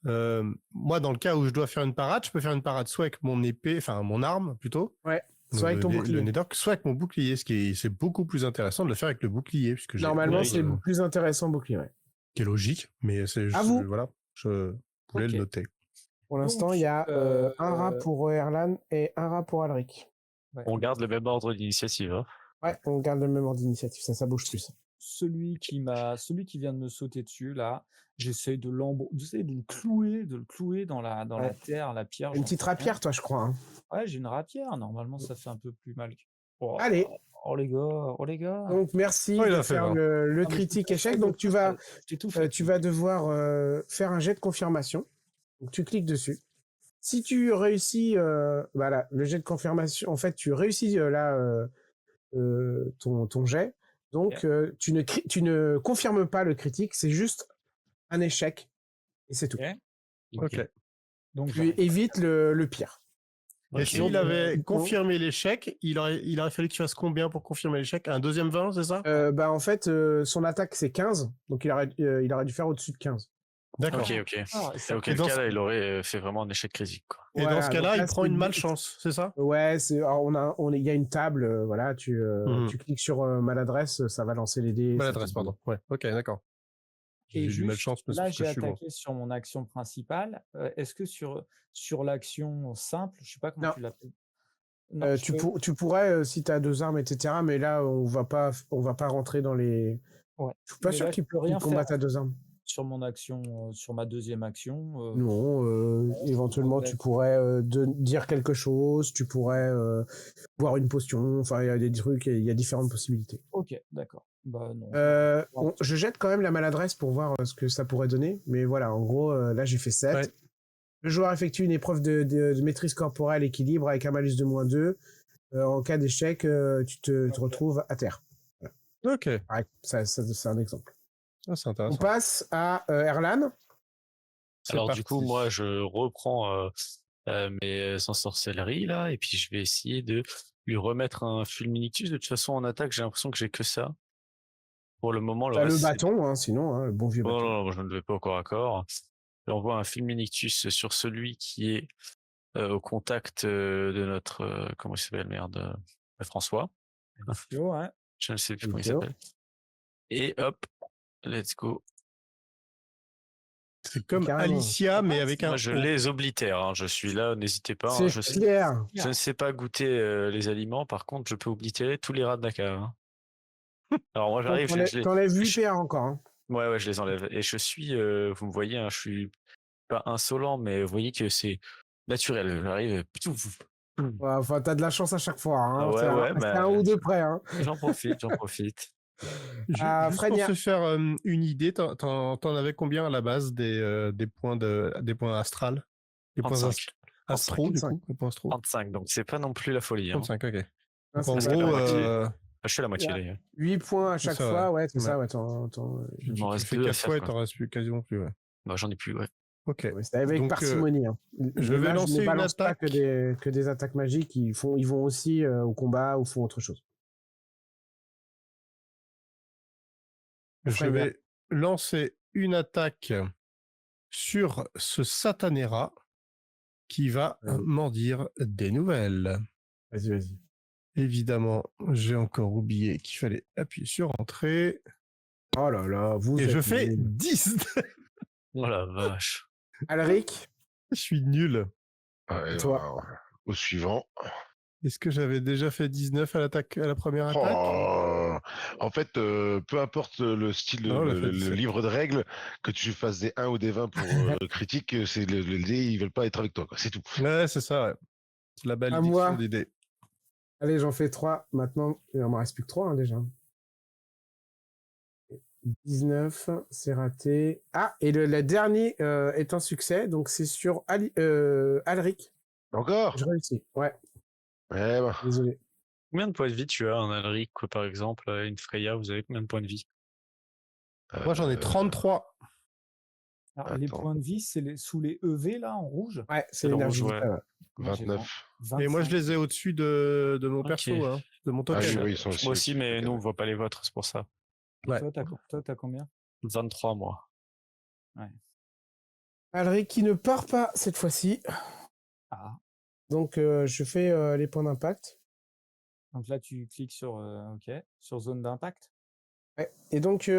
moi, dans le cas où je dois faire une parade, je peux faire une parade soit avec mon épée, enfin mon arme plutôt. Ouais. Soit avec ton bouclier. Le Netherc, soit avec mon bouclier, c'est beaucoup plus intéressant de le faire avec le bouclier. Puisque normalement, c'est plus intéressant bouclier, ouais. Qui est logique, mais c'est voilà, je voulais le noter. Pour l'instant, il y a un rat pour Erlan et un rat pour Alric. Ouais. On garde le même ordre d'initiative. Hein. Ouais, on garde le même ordre d'initiative, ça bouge plus. Celui qui vient de me sauter dessus, là, j'essaie de le clouer dans la terre, la pierre. Une petite rapière, toi, je crois. Hein. Ouais, j'ai une rapière. Normalement, ça fait un peu plus mal. Allez. Oh les gars. Donc merci de faire le critique échec. Donc tu vas devoir faire un jet de confirmation. Donc tu cliques dessus. Si tu réussis, voilà, le jet de confirmation. En fait, tu réussis ton jet. Donc tu ne confirmes pas le critique. C'est juste un échec et c'est tout. Ok. Donc tu évites le pire. Et s'il avait confirmé l'échec, il aurait fallu que tu fasses combien pour confirmer l'échec? Un deuxième 20, c'est ça? En fait, son attaque, c'est 15. Donc, il aurait dû faire au-dessus de 15. D'accord. Ok. Auquel cas, là, il aurait fait vraiment un échec critique. Quoi. Et dans ce cas-là, il prend une malchance, c'est ça? Ouais, il y a une table, voilà, tu cliques sur maladresse, ça va lancer les dés. Maladresse, pardon. Ouais, ok, d'accord. Et juste, malchance, là, j'ai attaqué sur mon action principale. Est-ce que sur l'action simple, je sais pas comment tu l'appelles. Tu pourrais, si tu as 2 armes, etc. Mais là, on va pas rentrer dans les... Ouais. Je suis pas sûr qu'il peut rien combattre à 2 armes. Sur mon action, sur ma deuxième action. Non, éventuellement, tu pourrais dire quelque chose, tu pourrais boire une potion, enfin, il y a des trucs, il y a différentes possibilités. Ok, d'accord. Bah, non. Je jette quand même la maladresse pour voir ce que ça pourrait donner, mais voilà, en gros, là, j'ai fait 7. Ouais. Le joueur effectue une épreuve de maîtrise corporelle équilibre avec un malus de -2. En cas d'échec, tu te retrouves à terre. Voilà. Ok. Ouais, c'est un exemple. Ah, c'est intéressant. On passe à Erlan. Alors du coup, moi, je reprends mes ensorcelleries là, et puis je vais essayer de lui remettre un fulminictus. De toute façon, en attaque, j'ai l'impression que j'ai que ça. Pour le moment, le bâton, hein, sinon, hein, le bon vieux bâton. Non, je ne le vais pas au corps à corps. J'envoie un fulminictus sur celui qui est au contact de notre comment il s'appelle, merde, François. Ouais. Je ne sais plus comment il s'appelle. Et hop, let's go. C'est comme Alicia, mais avec un... Moi, je les oblitère. Hein. Je suis là, n'hésitez pas. C'est clair. Je ne sais pas goûter les aliments. Par contre, je peux oblitérer tous les rats de la cave. Hein. Alors moi, j'arrive... T'enlèves 8 PA encore. Hein. Ouais, je les enlève. Et je suis... vous me voyez, hein, je suis pas insolent, mais vous voyez que c'est naturel. J'arrive... Ouais, enfin, t'as de la chance à chaque fois. Hein. Ouais, c'est un ou deux près. Hein. J'en profite. Juste pour se faire une idée, t'en avais combien à la base des points astral, des 35. points astro, du coup, les points astro. 35, donc c'est pas non plus la folie. 35, hein. Ok. Donc, en gros, je suis à la moitié d'ailleurs. 8 points à chaque fois, ouais, c'est ça. Ouais, il m'en reste 2 à faire. Ouais, t'en restes plus quasiment plus, ouais. Bah, j'en ai plus, ouais. Ok. Ouais, c'est avec parcimonie. Hein. Je vais lancer une attaque. Pas que des attaques magiques, ils vont aussi au combat ou font autre chose. Je vais lancer une attaque sur ce Satanera qui va m'en dire des nouvelles. Vas-y. Évidemment, j'ai encore oublié qu'il fallait appuyer sur Entrée. Oh là là, et je fais 10. Oh la vache. Alric, je suis nul. Toi. Au suivant. Est-ce que j'avais déjà fait 19 à la première attaque? En fait, peu importe le style, le livre de règles, que tu fasses des 1 ou des 20 pour critique, c'est le dé, ils veulent pas être avec toi, quoi. C'est tout. Ouais, c'est ça, ouais. C'est la malédiction des dés. Allez, j'en fais 3. Maintenant, il m'en reste plus que 3 hein, déjà. 19, c'est raté. Ah, et le dernier est un succès, donc c'est sur Alric. Encore? Je réussis, ouais. Ouais, bah. Désolé. Combien de points de vie tu as, un Alric, par exemple, une Freya, vous avez combien de points de vie? Moi, j'en ai 33. Alors, les points de vie, c'est sous les EV, là, en rouge? Ouais, c'est l'énergie. Ouais. 29. Et moi, je les ai au-dessus de mon perso, hein, de mon token. Oui, moi aussi, mais nous, on voit pas les vôtres, c'est pour ça. Ouais. Toi, t'as combien? 23, moi. Ouais. Alric qui ne part pas cette fois-ci. Ah. Donc, je fais les points d'impact. Donc là, tu cliques sur zone d'impact. Ouais. Et donc,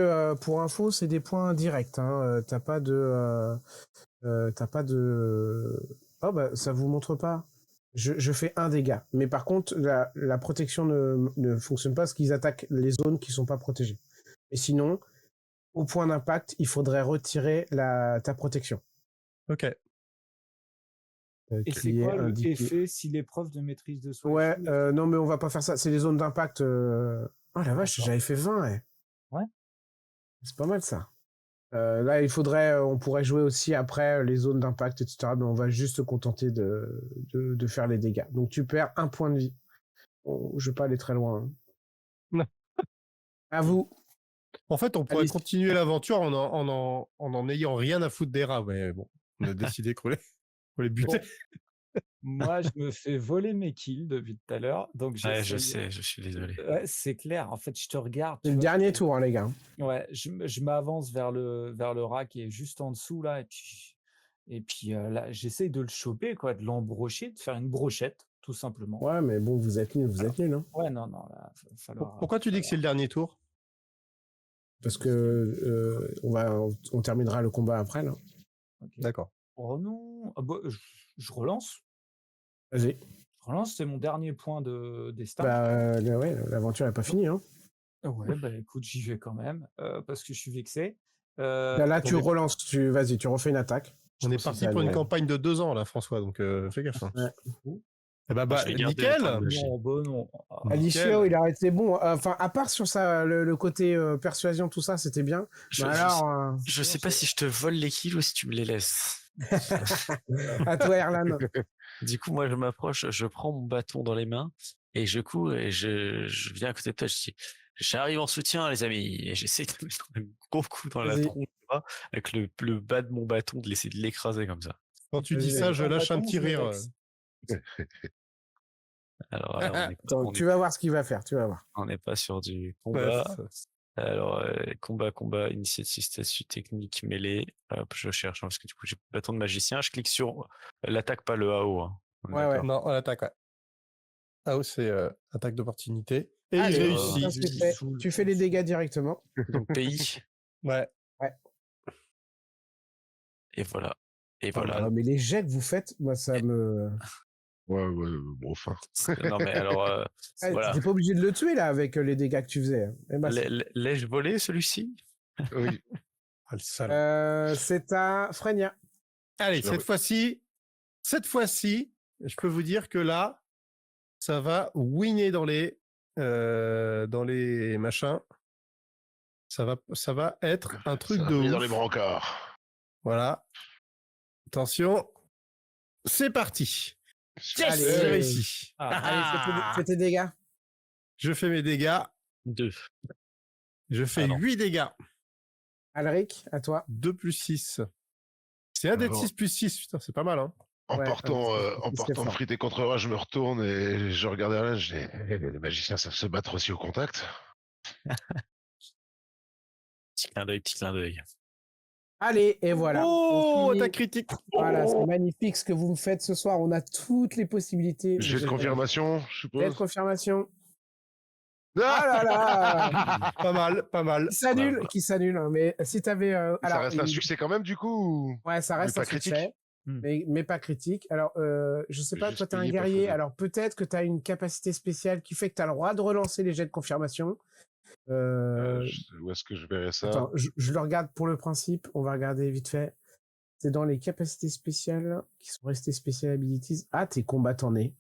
pour info, c'est des points directs. Hein. T'as pas de... Oh, bah, ça vous montre pas. Je fais 1 dégât. Mais par contre, la protection ne fonctionne pas parce qu'ils attaquent les zones qui sont pas protégées. Et sinon, au point d'impact, il faudrait retirer ta protection. Ok. Et c'est quoi l'effet si l'épreuve de maîtrise de soi? Ouais, non, mais on va pas faire ça. C'est les zones d'impact. Oh la vache, j'avais fait 20. Ouais. C'est pas mal ça. Là, on pourrait jouer aussi après les zones d'impact, etc. Mais on va juste se contenter de faire les dégâts. Donc tu perds 1 point de vie. Bon, je vais pas aller très loin. Hein. Non. À vous. En fait, on pourrait Alice. continuer l'aventure en ayant rien à foutre des rats. Mais bon, on a décidé qu'on les buter. Bon. Moi, je me fais voler mes kills depuis tout à l'heure. Donc Ouais, je sais, je suis désolé. Ouais, c'est clair. En fait, je te regarde. C'est le dernier tour, hein, les gars. Ouais, je m'avance vers le rat qui est juste en dessous là, et puis là, j'essaye de le choper, quoi, de l'embrocher, de faire une brochette, tout simplement. Ouais, mais bon, vous êtes nuls, Hein. Ouais, non, là, va falloir. Pourquoi tu dis que c'est le dernier tour? Parce que on terminera le combat après, là. Okay. D'accord. Oh non, bah, je relance. Vas-y. C'est mon dernier point de destin. Bah, ouais, l'aventure n'est pas finie, hein. Ouais, bah écoute, j'y vais quand même, parce que je suis vexé. Là, tu relances, vas-y, tu refais une attaque. On est parti pour une campagne de 2 ans, là, François, donc fais gaffe. Hein. Ouais. Eh bah, nickel. Non. Alicia, il a arrêté bon. Enfin, à part sur le côté persuasion, tout ça, c'était bien. Je sais pas si je te vole les kills ou si tu me les laisses. À toi, Erlan. Du coup, moi, je m'approche, je prends mon bâton dans les mains et je cours et je viens à côté de toi. Je dis, j'arrive en soutien, les amis. Et j'essaie de mettre un gros coup dans la tronche avec le bas de mon bâton, de laisser de l'écraser comme ça. Quand tu dis ça, je lâche un petit rire. Alors, tu vas voir ce qu'il va faire, tu vas voir. On n'est pas sur du combat. Alors, combat, initiative, statut, technique, mêlée. Hop, je cherche, parce que du coup, j'ai le bâton de magicien. Je clique sur l'attaque, pas le AO. Hein. Ouais. Non, l'attaque, ouais. AO, c'est attaque d'opportunité. Et allez, il réussit. Tu fais les dégâts directement. Donc, pays. Ouais. Et voilà. Voilà. Mais les jets que vous faites, moi, ça me... Ouais, bon, enfin. Non, mais alors, voilà. T'es pas obligé de le tuer, là, avec les dégâts que tu faisais. L'ai-je volé, celui-ci? Oui. Ah, le salaud. C'est à Frenia. Allez, cette fois-ci, je peux vous dire que là, ça va winner dans les machins. Ça va être un truc de ouf. Dans les brancards. Voilà. Attention. C'est parti. Allez, c'est réussi. Allez, fais tes dégâts. Je fais mes dégâts. 2. Je fais 8 dégâts. Alric, à toi. 2 plus 6. C'est un dé de 6 plus 6. Putain, c'est pas mal, hein. En portant frité contre moi, je me retourne et je regarde Erlan, je dis, les magiciens savent se battre aussi au contact. Petit clin d'œil. Allez, et voilà. Oh, attaque critique. Voilà, c'est magnifique ce que vous me faites ce soir. On a toutes les possibilités. Jet de confirmation, je suppose. Jet de confirmation. Ah là là. Pas mal. Qui s'annule. Hein. Mais si t'avais... ça reste un succès quand même, du coup? Ouais, ça reste un succès. Mais pas critique. Alors, je sais pas, toi, t'es un guerrier. Alors, peut-être que t'as une capacité spéciale qui fait que t'as le droit de relancer les jets de confirmation. Où est-ce que je verrai ça? Attends, je le regarde pour le principe. On va regarder vite fait. C'est dans les capacités spéciales qui sont restées special abilities. Ah, t'es combattant né.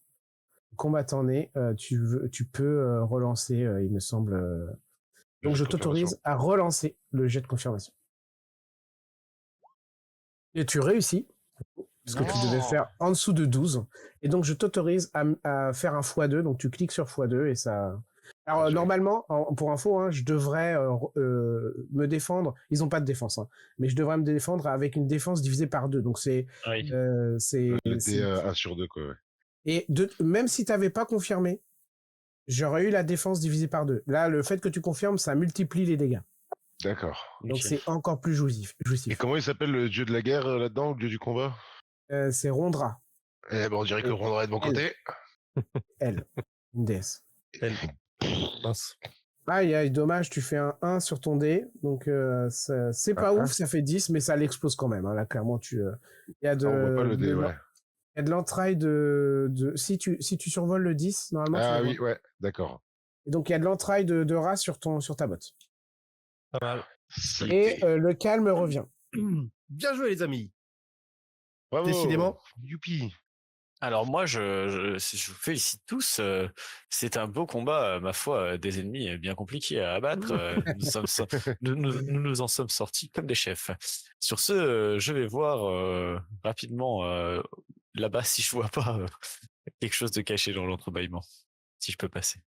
Tu peux relancer, il me semble. Donc, je t'autorise à relancer le jet de confirmation. Et tu réussis. Parce que tu devais faire en dessous de 12. Et donc, je t'autorise à faire un x2. Donc, tu cliques sur x2 et ça... Alors, normalement, pour info, hein, je devrais me défendre. Ils n'ont pas de défense. Hein, mais je devrais me défendre avec une défense divisée par 2. Donc, c'est... c'est 1 sur 2, quoi. Ouais. Et même si tu n'avais pas confirmé, j'aurais eu la défense divisée par 2. Là, le fait que tu confirmes, ça multiplie les dégâts. D'accord. Donc Ok. c'est encore plus jouissif. Et comment il s'appelle le dieu de la guerre là-dedans, le dieu du combat? C'est Rondra, Eh ben, on dirait que Rondra est de mon elle, côté. une déesse. Elle. Mince. Aïe, dommage, tu fais un 1 sur ton dé, donc c'est pas ouf, ça fait 10, mais ça l'explose quand même. Hein. Là, clairement, il y a On voit pas le dé, ouais. il y a de l'entraille si tu survoles le 10, normalement, tu Ah le vois. oui, ouais, d'accord. Et donc, il y a de l'entraille de rat sur ta botte. Pas mal. Et le calme revient. Bien joué, les amis. Bravo. Décidément. Youpi. Alors moi, je vous félicite tous. C'est un beau combat, ma foi, des ennemis bien compliqués à abattre. Nous en sommes sortis comme des chefs. Sur ce, je vais voir rapidement là-bas si je vois pas quelque chose de caché dans l'entrebâillement, si je peux passer.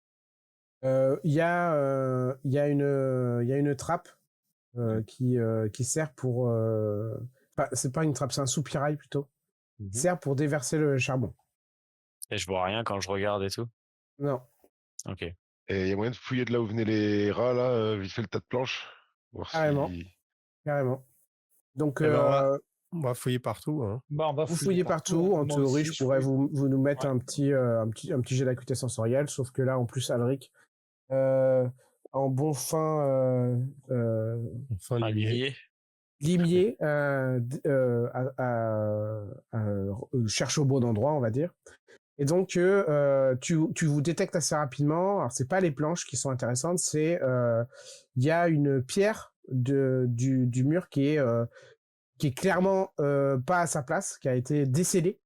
Il y a une trappe qui sert pour. Enfin, c'est pas une trappe, c'est un soupirail plutôt. Qui sert pour déverser le charbon. Et je vois rien quand je regarde et tout. Non. Ok. Et il y a moyen de fouiller de là où venaient les rats, là, vite fait le tas de planches. Voir Carrément. si... Carrément. Donc, On va fouiller partout. Hein. Bah, on va vous fouillez partout. En Moi théorie, aussi, je pourrais fouille. vous nous mettre Ouais. un petit jet d'acuité sensorielle, sauf que là, en plus, Alric, en bon Enfin, Un limier. limier. limier, cherche au bon endroit, on va dire. Et donc, tu vous détectes assez rapidement. Alors, c'est pas les planches qui sont intéressantes, c'est il y a une pierre du mur qui est clairement pas à sa place, qui a été décellée.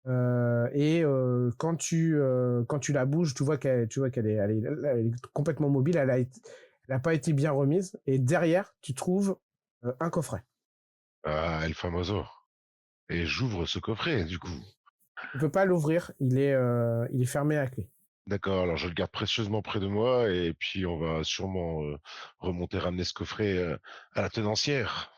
Et quand tu la bouges, tu vois qu'elle elle est complètement mobile. Elle a pas été bien remise. Et derrière, tu trouves un coffret. Ah, El Famoso. Et j'ouvre ce coffret, du coup. Tu peux pas l'ouvrir. Il est fermé à clé. D'accord, alors je le garde précieusement près de moi et puis on va sûrement remonter, ramener ce coffret à la tenancière.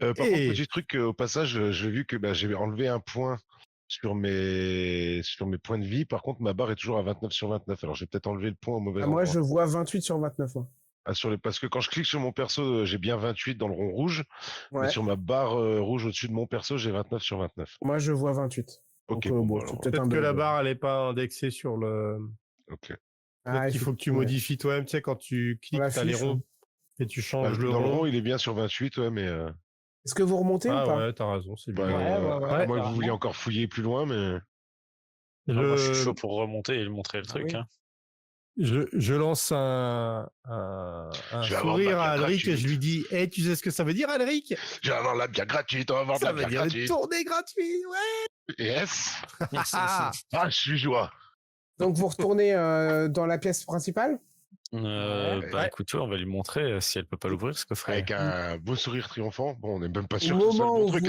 Par contre, petit truc, au passage, j'ai vu que j'ai enlevé un point sur mes points de vie. Par contre, ma barre est toujours à 29 sur 29. Alors, j'ai peut-être enlevé le point au mauvais Moi, endroit. je vois 28 sur 29. Moi. Ah, parce que quand je clique sur mon perso, j'ai bien 28 dans le rond rouge. Mais Ouais. sur ma barre rouge au-dessus de mon perso, j'ai 29 sur 29. Moi, je vois 28. Ok, Donc, bon, c'est alors, peut-être un que bug. la barre, elle est pas indexée sur le. ok. Peut-être qu'il faut que tu modifies toi-même. Tu sais, quand tu cliques, t'as les ronds et tu changes le Dans le rond. rond, il est bien sur 28, ouais, mais. Est-ce que vous remontez ou pas? Ouais, t'as raison, c'est bien. À moins que vous vouliez encore fouiller plus loin, mais. Moi, je suis chaud pour remonter et lui montrer le truc. Oui. Hein. Je lance un sourire à Alric et je lui dis tu sais ce que ça veut dire, Alric? Je vais avoir la bière gratuite, on va avoir de la bière gratuite. Ça veut dire une tournée gratuite, ouais. Yes. Je suis joie. Donc, vous retournez dans la pièce principale? Écoute, on va lui montrer si elle peut pas l'ouvrir, ce coffret. Avec un beau sourire triomphant. Bon, on n'est même pas Au sûr que ce soit le moment bon truc.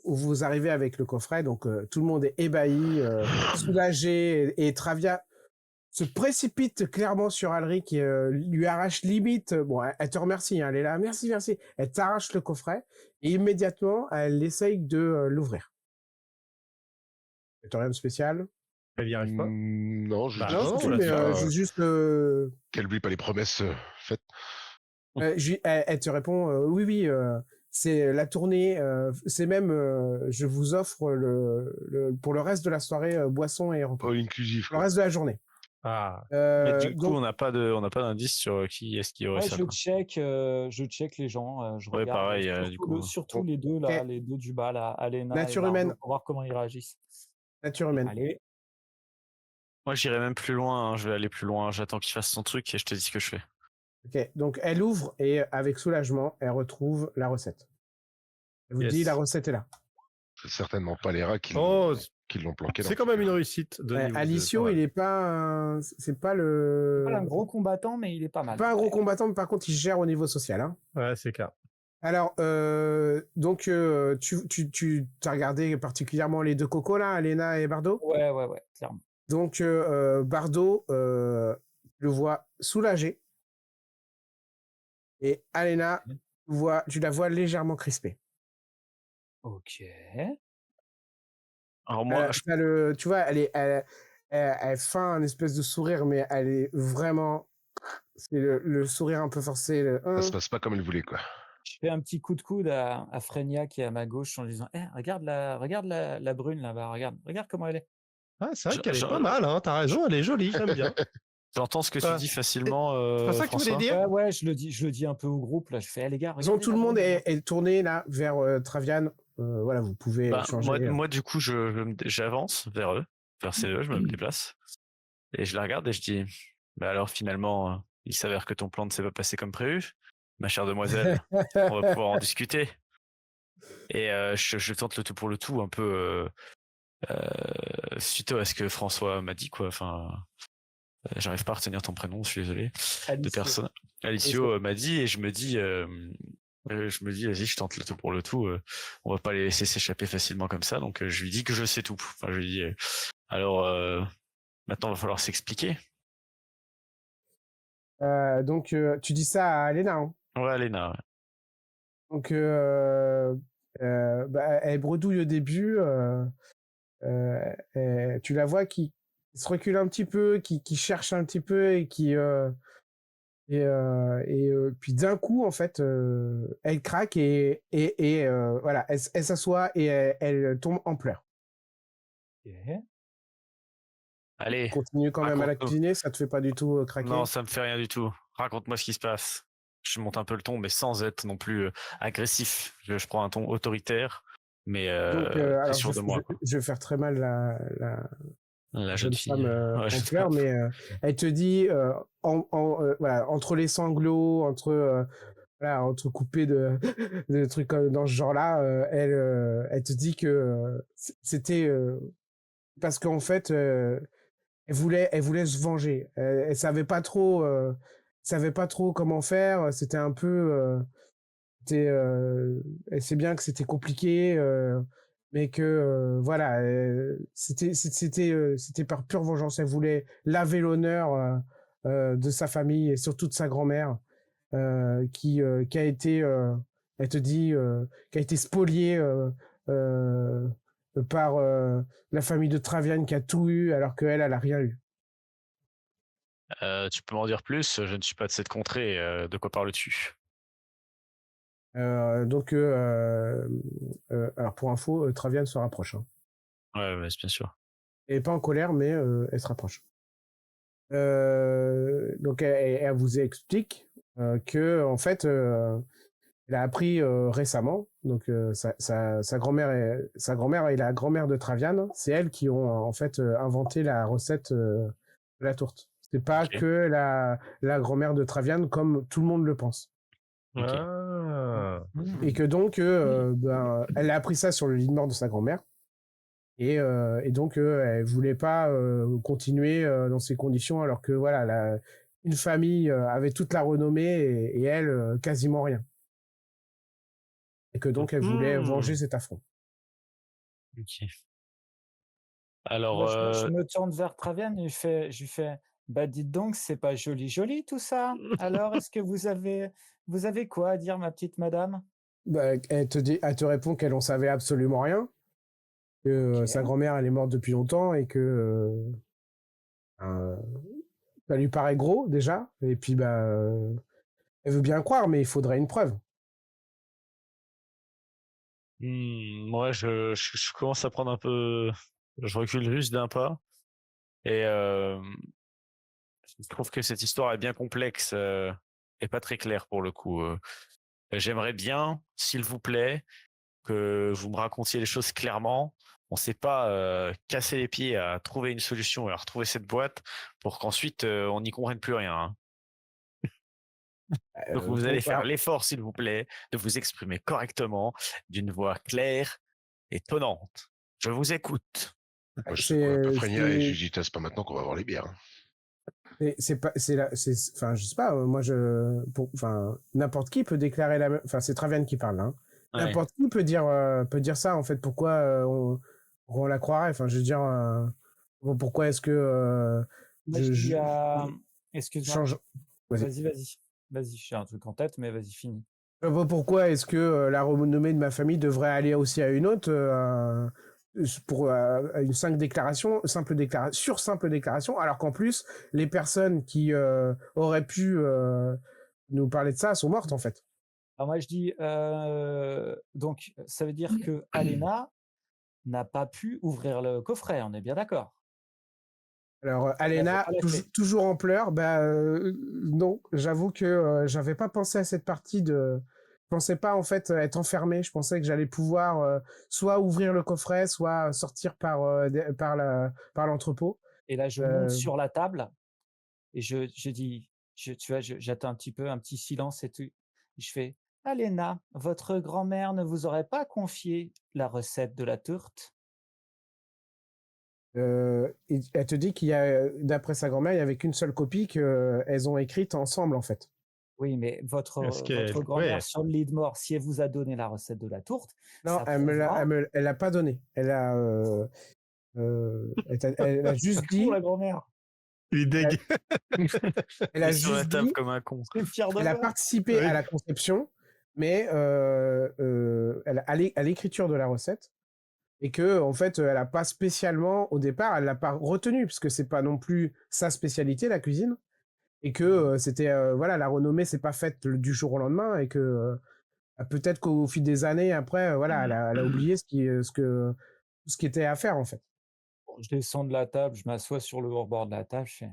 où vous arrivez avec le coffret, donc tout le monde est ébahi, soulagé, et Travia se précipite clairement sur Alric et lui arrache limite. Bon, elle te remercie, hein, elle est là, merci. Elle t'arrache le coffret et immédiatement, elle essaye de l'ouvrir. T'as rien de spécial? Elle y arrive pas? Non, je dis juste. Qu'elle oublie pas les promesses faites. Elle te répond oui, c'est la tournée, c'est même, je vous offre pour le reste de la soirée boisson et repas. All inclusif. Le reste de la journée. Ah. Mais du coup, on n'a pas d'indice sur qui est-ce qui aurait ça. Je check les gens. Je regarde, pareil. surtout les deux là, les deux du bas là, Alena Nature et Bardo, humaine. pour voir comment ils réagissent. Nature humaine. Allez. Moi, j'irai même plus loin. Hein. Je vais aller plus loin. J'attends qu'il fasse son truc et je te dis ce que je fais. Ok, donc elle ouvre et avec soulagement, elle retrouve la recette. Elle vous dit la recette est là. C'est certainement pas les rats qui l'ont planqué. C'est quand même une réussite. Alicio, il est pas, c'est pas le. Pas un gros combattant, mais il est pas mal. Pas un gros combattant, mais par contre, il gère au niveau social. Hein. Ouais, c'est clair. Alors, donc, tu as regardé particulièrement les deux cocos là, Alena et Bardo? Ouais, clairement. Donc, Bardo le voit soulagé. Et Alena, tu la vois légèrement crispée. Ok. Alors moi, tu vois, elle fait un espèce de sourire, mais elle est vraiment C'est le sourire un peu forcé. Ça se passe pas comme elle voulait, quoi. Je fais un petit coup de coude à Frenia qui est à ma gauche en lui disant regarde la brune là-bas, regarde comment elle est. Ah, c'est vrai Je- qu'elle est je- pas mal, hein, t'as raison, elle est jolie, j'aime bien. J'entends ce que tu Pas- dis facilement, C'est pas ça que tu voulais François. dire? Ouais, je le dis un peu au groupe là. Je fais les gars, De toute façon, regardez tout la le monde brune, est tourné là vers Travian. Voilà, vous pouvez Bah, changer. moi, du coup, j'avance vers eux, vers ces deux, je me déplace. Et je la regarde et je dis, bah alors finalement, il s'avère que ton plan ne s'est pas passé comme prévu. Ma chère demoiselle, on va pouvoir en discuter. Et je tente le tout pour le tout, un peu suite à ce que François m'a dit, quoi. Enfin, j'arrive pas à retenir ton prénom, je suis désolé. De personne. Alicio m'a dit et je me dis, vas-y, je tente le tout pour le tout. On va pas les laisser s'échapper facilement comme ça. Donc je lui dis que je sais tout. Enfin, je lui dis, alors maintenant, il va falloir s'expliquer. Donc, tu dis ça à Léna. Hein. Ouais, Léna. Ouais. Donc, elle bredouille au début. Tu la vois qui se recule un petit peu, qui cherche un petit peu et puis d'un coup, en fait, elle craque et voilà, elle s'assoit et elle tombe en pleurs. Ok. Allez, Continue quand même à la raconte-nous. cuisiner, ça te fait pas du tout craquer? Non, ça me fait rien du tout. Raconte-moi ce qui se passe. Je monte un peu le ton, mais sans être non plus agressif. Je prends un ton autoritaire, mais Donc, t'es alors, sûr de moi. Quoi. je vais faire très mal La jeune fille. femme Ouais, en pleurs, mais elle te dit, voilà, entre les sanglots, voilà, entre coupés de trucs dans ce genre-là, elle te dit que c'était parce qu'en fait, elle voulait se venger. Elle savait pas trop comment faire. C'était un peu, elle sait bien que c'était compliqué, mais que voilà, c'était par pure vengeance. Elle voulait laver l'honneur de sa famille et surtout de sa grand-mère, qui a été, elle te dit, qui a été spoliée euh, par la famille de Travian qui a tout eu alors qu'elle, elle a rien eu. Tu peux m'en dire plus? Je ne suis pas de cette contrée. De quoi parles-tu? Donc, alors pour info, Travian se rapproche. Hein. Ouais, bien sûr. Elle n'est pas en colère, mais elle se rapproche. Donc, elle vous explique que, en fait, elle a appris récemment. Donc, sa grand-mère et la grand-mère de Travian, c'est elles qui ont en fait inventé la recette de la tourte. C'est pas Ok. que la grand-mère de Travian comme tout le monde le pense. Ok. Ah. Et que donc, elle a appris ça sur le lit de mort de sa grand-mère. Et donc, elle voulait pas continuer dans ces conditions, alors que voilà, une famille avait toute la renommée et elle, quasiment rien. Et que donc, elle voulait venger cet affront. Ok. Alors, Moi, je me tourne vers Travian et je lui fais bah dites donc, c'est pas joli tout ça. Alors, est-ce que vous avez quoi à dire, ma petite madame? Bah, elle te répond qu'elle en savait absolument rien, que sa grand-mère, elle est morte depuis longtemps et que ça lui paraît gros déjà. Et puis, elle veut bien croire, mais il faudrait une preuve. moi, je commence à prendre un peu. Je recule juste d'un pas. Et je trouve que cette histoire est bien complexe et pas très claire pour le coup. J'aimerais bien, s'il vous plaît, que vous me racontiez les choses clairement. On ne s'est pas cassé les pieds à trouver une solution et à retrouver cette boîte pour qu'ensuite on n'y comprenne plus rien. Hein. Donc vous allez faire l'effort, s'il vous plaît, de vous exprimer correctement, d'une voix claire et tonnante. Je vous écoute. Moi, je secoue un peu Frenia et je lui dis, c'est pas maintenant qu'on va voir les bières. Enfin, je sais pas, moi, enfin, n'importe qui peut déclarer enfin, c'est Travian qui parle, hein. Ouais. N'importe qui peut dire ça, en fait, pourquoi on la croirait, enfin, je veux dire, pourquoi est-ce que excuse-moi. change... Vas-y, j'ai un truc en tête, mais vas-y, finis. Pourquoi est-ce que la renommée de ma famille devrait aller aussi à une autre pour une simple déclaration, simple déclaration, alors qu'en plus, les personnes qui auraient pu nous parler de ça sont mortes, en fait. Alors moi, je dis, donc, ça veut dire que Alena n'a pas pu ouvrir le coffret, on est bien d'accord? Alors, Elle l'avait Alena, pas lâché. toujours en pleurs, non, j'avoue que j'avais pas pensé à cette partie de... Je pensais pas, en fait, être enfermé. Je pensais que j'allais pouvoir soit ouvrir le coffret, soit sortir par l'entrepôt. Et là, je monte sur la table et je dis, tu vois, j'attends un petit silence et tout. Je fais, Alena, votre grand-mère ne vous aurait pas confié la recette de la tourte? Et elle te dit qu'il y a, d'après sa grand-mère, il y avait qu'une seule copie qu'elles ont écrite ensemble, en fait. Oui, mais Est-ce votre qu'elle... grand-mère Ouais. sur le lit de mort, si elle vous a donné la recette de la tourte, Non, ça elle prouvera. l'a pas donné. Elle a juste Con, dit, la grand-mère. Il est deg. elle a sur la juste table dit, comme un con. C'est fier de elle a moi. participé Oui. à la conception, mais à l'écriture de la recette, et que en fait, elle a pas spécialement au départ, elle l'a pas retenu parce que c'est pas non plus sa spécialité, la cuisine, et que c'était voilà, la renommée s'est pas faite du jour au lendemain, et que peut-être qu'au fil des années après, voilà, elle a oublié ce qui était à faire, en fait. Bon, je descends de la table, je m'assois sur le bord de la table, je fais,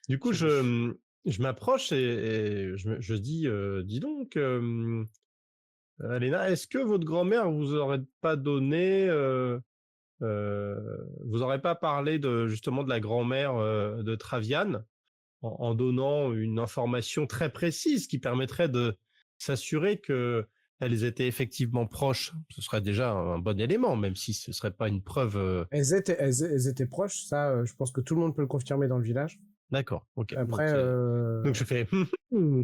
Du coup, je dis, je m'approche et je dis, dis donc, Alena, est-ce que votre grand-mère vous aurait pas donné, vous aurait pas parlé de justement de la grand-mère de Traviane en donnant une information très précise qui permettrait de s'assurer que elles étaient effectivement proches? Ce serait déjà un bon élément, même si ce serait pas une preuve. Elles étaient proches, ça, je pense que tout le monde peut le confirmer dans le village. D'accord, ok. Après, Donc je fais,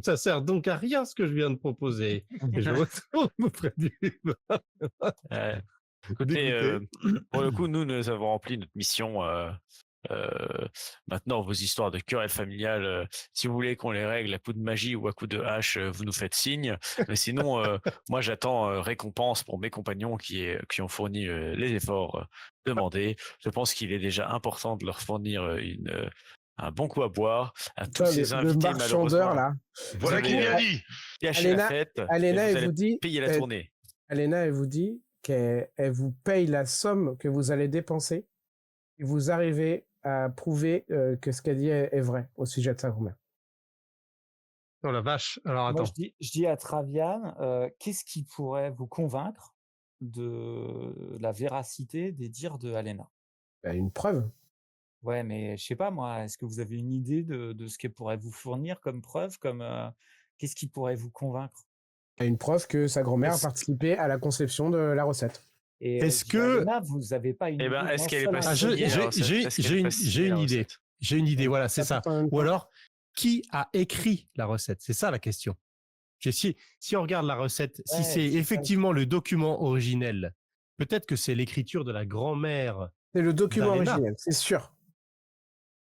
ça sert donc à rien ce que je viens de proposer. Et je retourne auprès du Écoutez, d'écouter. pour le coup, nous avons rempli notre mission. Maintenant, vos histoires de querelles familiales, si vous voulez qu'on les règle à coup de magie ou à coup de hache, vous nous faites signe. Mais sinon, moi, j'attends récompense pour mes compagnons qui ont fourni les efforts demandés. Je pense qu'il est déjà important de leur fournir un bon coup à boire à tous toi, ces le invités. marchandeur, Malheureusement, là. vous Voilà qui avez bien dit. gâché la Alena, fête et Alena, vous elle allez vous dit, payer la tournée. Alena, elle vous dit qu'elle vous paye la somme que vous allez dépenser et vous arrivez à prouver que ce qu'elle dit est vrai au sujet de sa grand-mère. Oh la vache. Alors moi, attends. je dis à Traviane, qu'est-ce qui pourrait vous convaincre de la véracité des dires de Alena? Une preuve. Ouais, mais je sais pas moi, est-ce que vous avez une idée de ce qu'elle pourrait vous fournir comme preuve, qu'est-ce qui pourrait vous convaincre? Une preuve que sa grand-mère a Est-ce participé à la conception de la recette. Et est-ce je dis à que Alena, vous avez pas une Eh ben, idée est-ce d'un qu'elle est seul pas ah, je- signée la ingrédient? recette? Est-ce qu'elle est pas j'ai signée une la idée. recette? J'ai une idée. Et Voilà, c'est ça ça. peut en même Ou temps. alors, qui a écrit la recette? C'est ça la question. Si on regarde la recette, si Ouais, c'est c'est ça. effectivement le document originel, peut-être que c'est l'écriture de la grand-mère C'est le document d'Alena. originel, c'est sûr.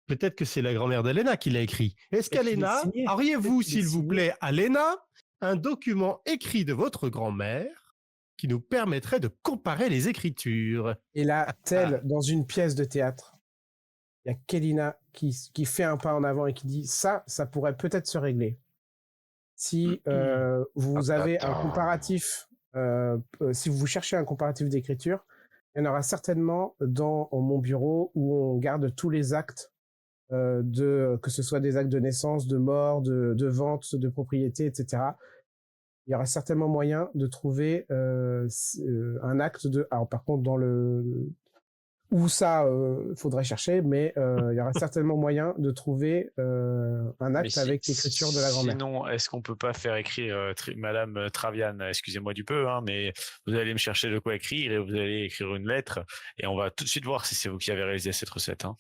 Peut-être que c'est la grand-mère d'Alena qui l'a écrit. Est-ce Peut-être qu'il est qu'Alena, signé. auriez-vous, Peut-être qu'il est s'il vous signé. plaît, Alena, un document écrit de votre grand-mère qui nous permettrait de comparer les écritures? Et là, tel dans une pièce de théâtre, il y a Kelina qui fait un pas en avant et qui dit ça pourrait peut-être se régler. Si vous avez un comparatif, si vous cherchez un comparatif d'écriture, il y en aura certainement dans mon bureau où on garde tous les actes, que ce soit des actes de naissance, de mort, de vente, de propriété, etc. Il y aura certainement moyen de trouver un acte de... Alors par contre, dans le... Où ça, faudrait chercher, mais il y aura certainement moyen de trouver un acte avec l'écriture de la grand-mère. Sinon, est-ce qu'on peut pas faire écrire Madame Traviane, excusez-moi du peu, hein, mais vous allez me chercher de quoi écrire et vous allez écrire une lettre et on va tout de suite voir si c'est vous qui avez réalisé cette recette. Hein.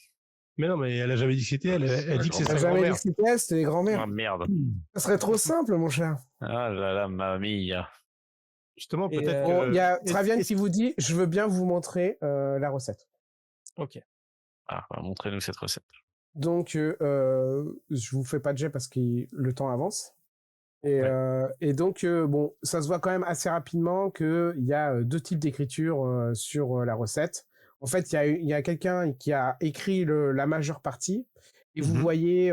Mais non, mais elle a jamais dit que c'était elle. Elle dit que c'est On sa n'a jamais dit grand-mère. que c'était elle, c'était les grand-mères. Ah merde. Ça serait trop simple, mon cher. Ah là là, mamie. Justement, Et, peut-être Bon, que... il y a Traviane qui vous dit, je veux bien vous montrer la recette. Ok. Ah, montrez-nous cette recette. Donc, je vous fais pas de jet parce que le temps avance. Et donc, bon, ça se voit quand même assez rapidement qu'il y a 2 types d'écriture sur la recette. En fait, il y a quelqu'un qui a écrit la majeure partie, et vous voyez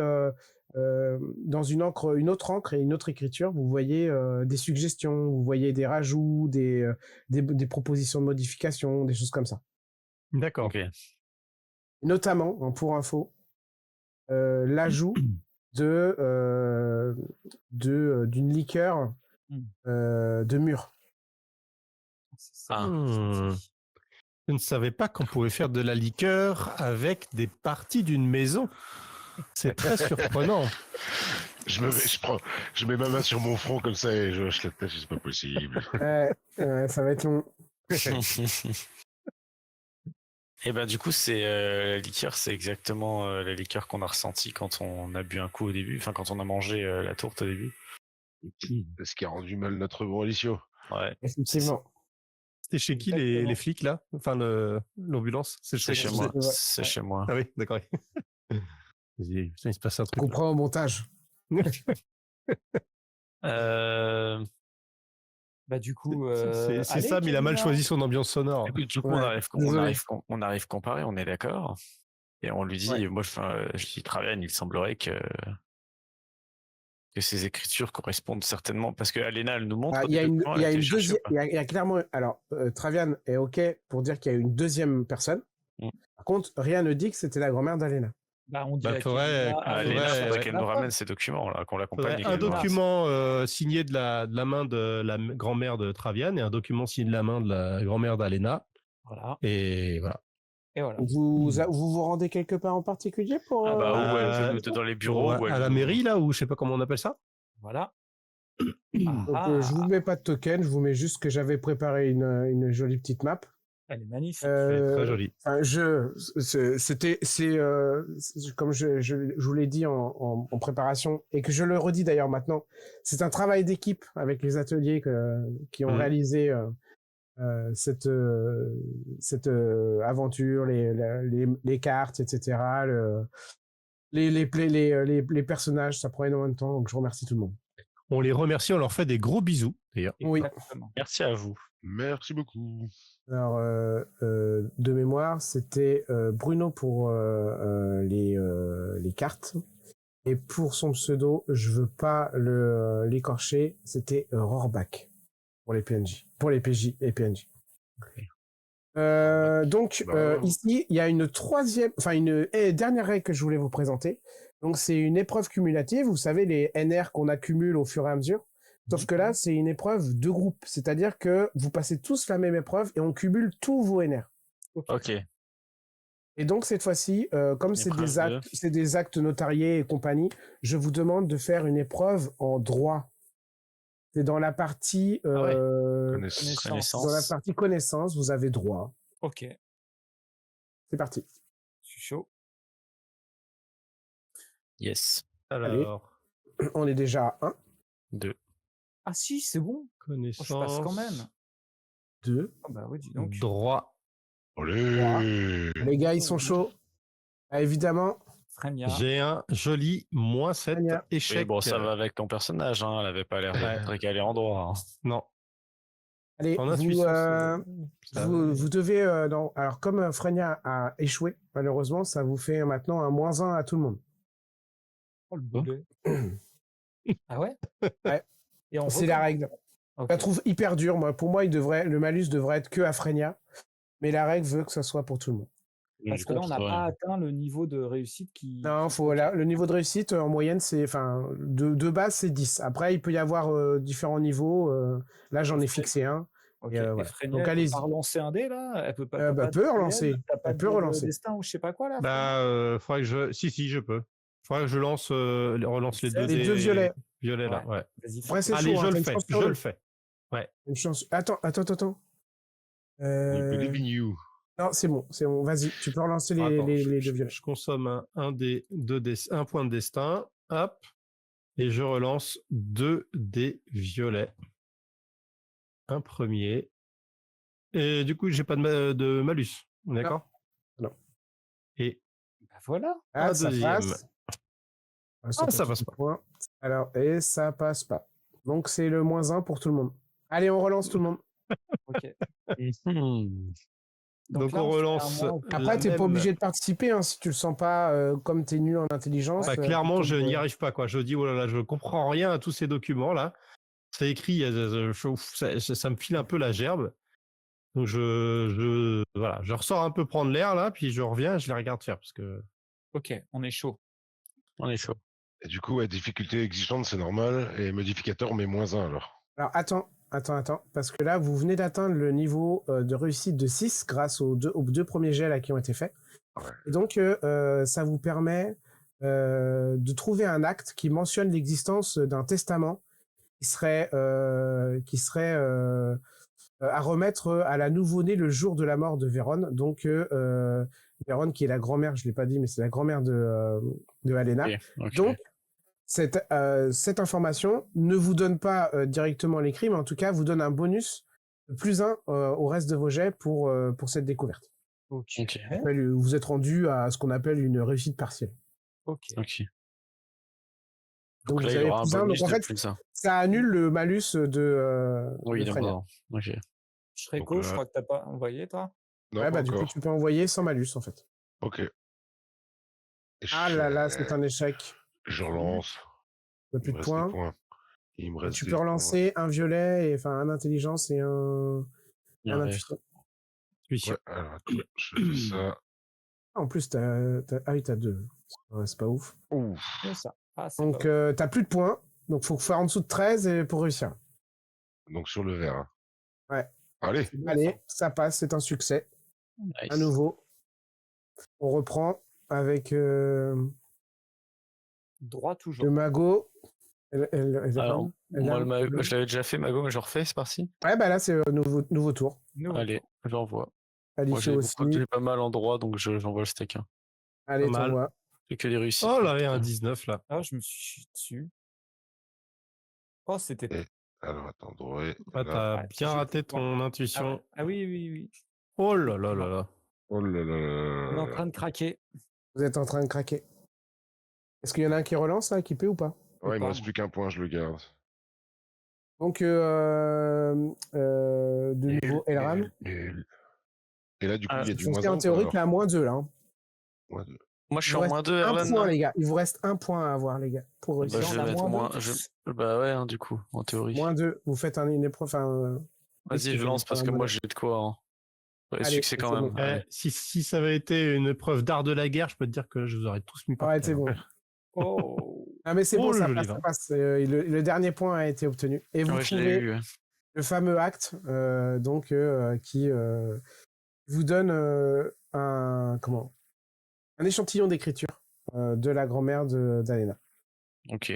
dans une autre encre et une autre écriture, vous voyez des suggestions, vous voyez des rajouts, des propositions de modification, des choses comme ça. D'accord. Ok. Notamment, pour info, l'ajout d'une liqueur de mûre. Je ne savais pas qu'on pouvait faire de la liqueur avec des parties d'une maison. C'est très surprenant. Je mets ma main sur mon front comme ça et je hoche la tête, c'est pas possible. Ça va être long. Et ben du coup, c'est la liqueur, c'est exactement la liqueur qu'on a ressentie quand on a bu un coup au début, enfin quand on a mangé la tourte au début. C'est ce qui a rendu mal notre bon Alicio. Ouais. Effectivement. C'était chez qui les flics là? Enfin l'ambulance? C'est chez moi. C'est chez moi. Ah oui, d'accord. Il se passe un truc. On comprend au montage. Bah du coup, c'est ça, mais il a mal choisi son ambiance sonore. Du coup, on arrive comparé, on est d'accord. Et on lui dit, moi, je dis Travian, il semblerait que ces écritures correspondent certainement, parce que Alena, elle nous montre. Il y a clairement. Alors, Travian est OK pour dire qu'il y a une deuxième personne. Par contre, rien ne dit que c'était la grand-mère d'Alena. On dirait Alena, faudrait qu'elle nous ramène ces documents là, qu'on l'accompagne. Un document signé de la main de la grand-mère de Travian et un document signé de la main de la grand-mère d'Alena. Voilà. Et voilà. Vous rendez quelque part en particulier pour dans les bureaux à la mairie là, ou je sais pas comment on appelle ça. Voilà. Donc, je vous mets pas de token, je vous mets juste que j'avais préparé une jolie petite map. Elle est magnifique. Très jolie. Comme je vous l'ai dit en préparation, et que je le redis d'ailleurs maintenant, c'est un travail d'équipe avec les ateliers qui ont réalisé cette aventure, les cartes, etc. Les personnages, ça prend énormément de temps, donc je remercie tout le monde. On les remercie, on leur fait des gros bisous d'ailleurs. Oui. Merci à vous. Merci beaucoup. Alors, de mémoire, c'était Bruno pour les cartes. Et pour son pseudo, je veux pas l'écorcher, c'était Rohrbach pour les PNJ, pour les PJ et PNJ. Donc, ici, il y a une dernière règle que je voulais vous présenter. Donc, c'est une épreuve cumulative. Vous savez, les NR qu'on accumule au fur et à mesure. Sauf que là, c'est une épreuve de groupe. C'est-à-dire que vous passez tous la même épreuve et on cumule tous vos NR. Ok. Et donc, cette fois-ci, comme c'est des actes notariés et compagnie, je vous demande de faire une épreuve en droit. C'est dans la partie connaissance. Dans la partie connaissance, vous avez droit. Ok. C'est parti. Je suis chaud. Yes. Alors, allez. On est déjà à 1. 2. Ah si, c'est bon. Connaissance. Je passe quand même. 2. Oh bah oui, dis donc. Droit. Allez. Les gars, ils sont chauds. Ah, évidemment. Frenia. J'ai un joli -7 échec. Oui, bon, ça va avec ton personnage, hein. Elle avait pas l'air d'être régalée en droit. Hein. Non. Allez, vous devez... alors, comme Frenia a échoué, malheureusement, ça vous fait maintenant un -1 à tout le monde. Oh, le boulet. Ah ouais? Ouais. C'est la règle. Okay. Je la trouve hyper dure. Pour moi, le malus devrait être que à Frenia. Mais la règle veut que ça soit pour tout le monde. Parce que là, on n'a pas atteint le niveau de réussite qui... Non, le niveau de réussite, en moyenne, c'est... Enfin, de base, c'est 10. Après, il peut y avoir différents niveaux. Là, j'en ai fixé un. Okay. Voilà. Frenia, donc, allez-y. Elle peut relancer un dé, là? Elle peut pas... Elle peut relancer. Elle peut relancer. Destin ou je sais pas quoi, là? Faudrait que je... Si, je peux. Faudrait que je relance les deux violets. Violets, là, ouais. Après, c'est allez, chaud, je le fais. Ouais. Une chance... Attends. Non, c'est bon. Vas-y, tu peux relancer les deux violets. Je consomme un point de destin. Hop. Et je relance 2 dés violets. Un premier. Et du coup, j'ai pas de malus. On est d'accord? Non. Et voilà. Ça passe. Ça passe pas. Alors, et ça passe pas. Donc c'est le -1 pour tout le monde. Allez, on relance tout le monde. Ok. Donc là, on se fait relance. un mois. Après, t'es pas obligé de participer hein, si tu le sens pas comme t'es nul en intelligence. Bah, clairement, je n'y arrive pas, quoi. Je dis, oh là là, je comprends rien à tous ces documents là. C'est écrit, ça me file un peu la gerbe. Donc voilà, je ressors un peu prendre l'air là, puis je reviens, je les regarde faire parce que. Ok, on est chaud. On est chaud. Et du coup, difficulté exigeante, c'est normal. Et modificateur, mais -1 alors. Alors attends, parce que là, vous venez d'atteindre le niveau de réussite de 6 grâce aux deux premiers jets là qui ont été faits. Ouais. Et donc, ça vous permet de trouver un acte qui mentionne l'existence d'un testament qui serait à remettre à la nouveau-née le jour de la mort de Vérone. Donc, Vérone qui est la grand-mère, je ne l'ai pas dit, mais c'est la grand-mère de Alena. Okay. Donc, cette information ne vous donne pas directement les crimes, mais en tout cas, vous donne un bonus de +1 au reste de vos jets pour cette découverte. Ok. Vous êtes rendu à ce qu'on appelle une réussite partielle. Ok. Donc là, vous il avez aura un +1, bonus donc en de fait, +1. ça annule le malus de Oui, Frenia. d'accord. Ok. Shreiko, je crois que t'as pas envoyé, toi. Non, Ouais, pas du coup, encore. tu peux envoyer sans malus, en fait. Ok. Ah là là, c'est un échec. Je relance. T'as plus de points. Il me reste Tu des peux relancer un violet, enfin un intelligence et un intuition. Ouais, alors attends, je fais ça. Ah, en plus, ah oui, t'as 2. C'est pas ouf. Ouf. C'est ça. Ah, c'est Donc, pas ouf. t'as plus de points. Donc, faut faire en dessous de 13 pour réussir. Donc sur le vert. Hein. Ouais. Allez. Allez, ça passe, c'est un succès. Nice. À nouveau. On reprend avec droit toujours. le magot. Alors, moi, je l'avais déjà fait, Mago, mais je refais, c'est parti. Ouais, bah là, c'est nouveau tour. Allez, j'envoie. Moi, Alicio aussi. j'ai pas mal en droit, donc j'envoie le steak. Hein. Allez, t'envoies. J'ai que des réussites. Oh là, il y a un 19 là. Ah, je me suis dessus. Oh, c'était. Alors attends, droit. T'as bien raté ton intuition. Ah oui. Oh là là là là. Oh là là là. On est en train de craquer. Vous êtes en train de craquer. Est-ce qu'il y en a un qui relance, là, équipé ou pas? Ouais, il me reste plus qu'un point, je le garde. Donc, de nouveau, Elran. Et là, du coup, il y a du -1. En théorie, t'es à -2, là. Hein. -2. Moi, je suis en -2, Erlan. Un point, les gars. Il vous reste un point à avoir, les gars. Pour réussir. Je vais mettre moins. Bah ouais, hein, du coup, en théorie. -2. Vous faites une épreuve. Vas-y, je lance parce que moi, j'ai de quoi. Hein. Ouais, Allez, succès quand même. Bon. Si ça avait été une épreuve d'art de la guerre, je peux te dire que je vous aurais tous mis par terre. Ouais, c'est bon. Oh. Ah, mais c'est bon, ça passe. Le dernier point a été obtenu. Et vous trouvez le fameux acte qui vous donne un échantillon d'écriture de la grand-mère d'Alena. Ok.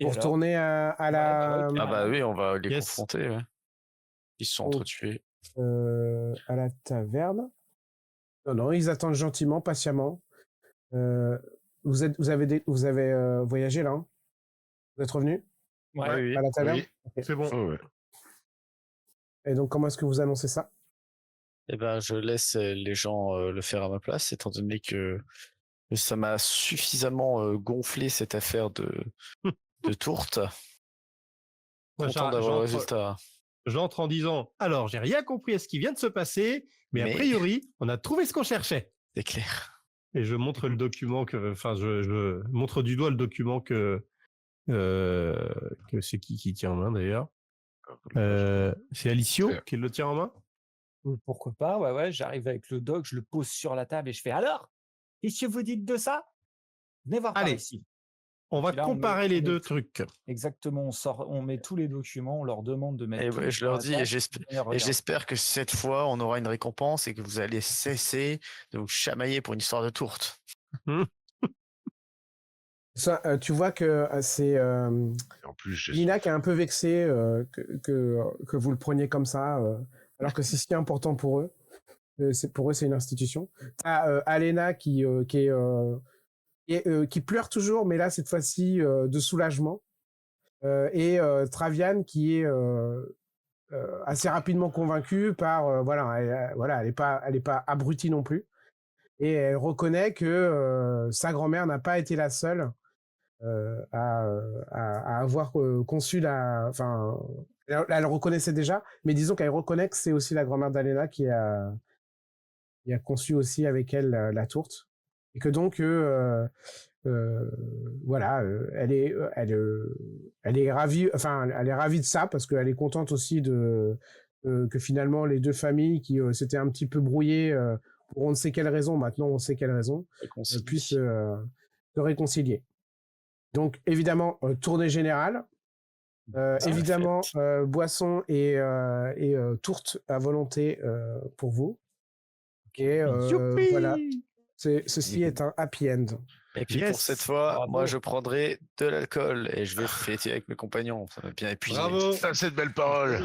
Pour retourner à la... Ah bah oui, on va les confronter. Ouais. Ils se sont entretués. À la taverne. Non, ils attendent gentiment, patiemment. Vous avez voyagé là, hein? Vous êtes revenu? Ouais, à la taverne. Oui. Okay. C'est bon. Oh, ouais. Et donc, comment est-ce que vous annoncez ça? Eh ben, je laisse les gens le faire à ma place, étant donné que ça m'a suffisamment gonflé cette affaire de tourte. Content d'avoir le résultat. J'entre en disant, alors, j'ai rien compris à ce qui vient de se passer, mais a priori, on a trouvé ce qu'on cherchait. C'est clair. Et je montre le document je montre du doigt le document que c'est qui tient en main d'ailleurs. C'est Alicio qui le tient en main. Pourquoi pas, ouais, j'arrive avec le doc, je le pose sur la table et je fais alors, qu'est-ce que vous dites de ça? Venez voir par ici. On va comparer les deux trucs. Exactement, on met tous les documents, on leur demande de mettre. Et je leur dis, et j'espère que cette fois, on aura une récompense et que vous allez cesser de vous chamailler pour une histoire de tourte. Ça, tu vois que c'est Lina qui est un peu vexée que vous le preniez comme ça, alors que c'est si important pour eux. Pour eux, c'est une institution. T'as Alena qui pleure toujours, mais là, cette fois-ci, de soulagement. Et Travian qui est assez rapidement convaincue par... elle est pas abrutie non plus. Et elle reconnaît que sa grand-mère n'a pas été la seule à à avoir conçu enfin, elle reconnaissait déjà, mais disons qu'elle reconnaît que c'est aussi la grand-mère d'Alena qui a conçu aussi avec elle la tourte, et que donc voilà, elle est ravie, enfin, elle est ravie de ça parce qu'elle est contente aussi que finalement les deux familles qui s'étaient un petit peu brouillées pour on ne sait quelle raison, maintenant on sait quelle raison, puissent se réconcilier. Donc évidemment, tournée générale, évidemment boisson et tourte à volonté pour vous. Et voilà, ceci est un happy end. Et puis pour cette fois, moi je prendrai de l'alcool et je vais fêter avec mes compagnons. Ça m'a bien épuisé. Bravo. Ça, c'est de belles paroles.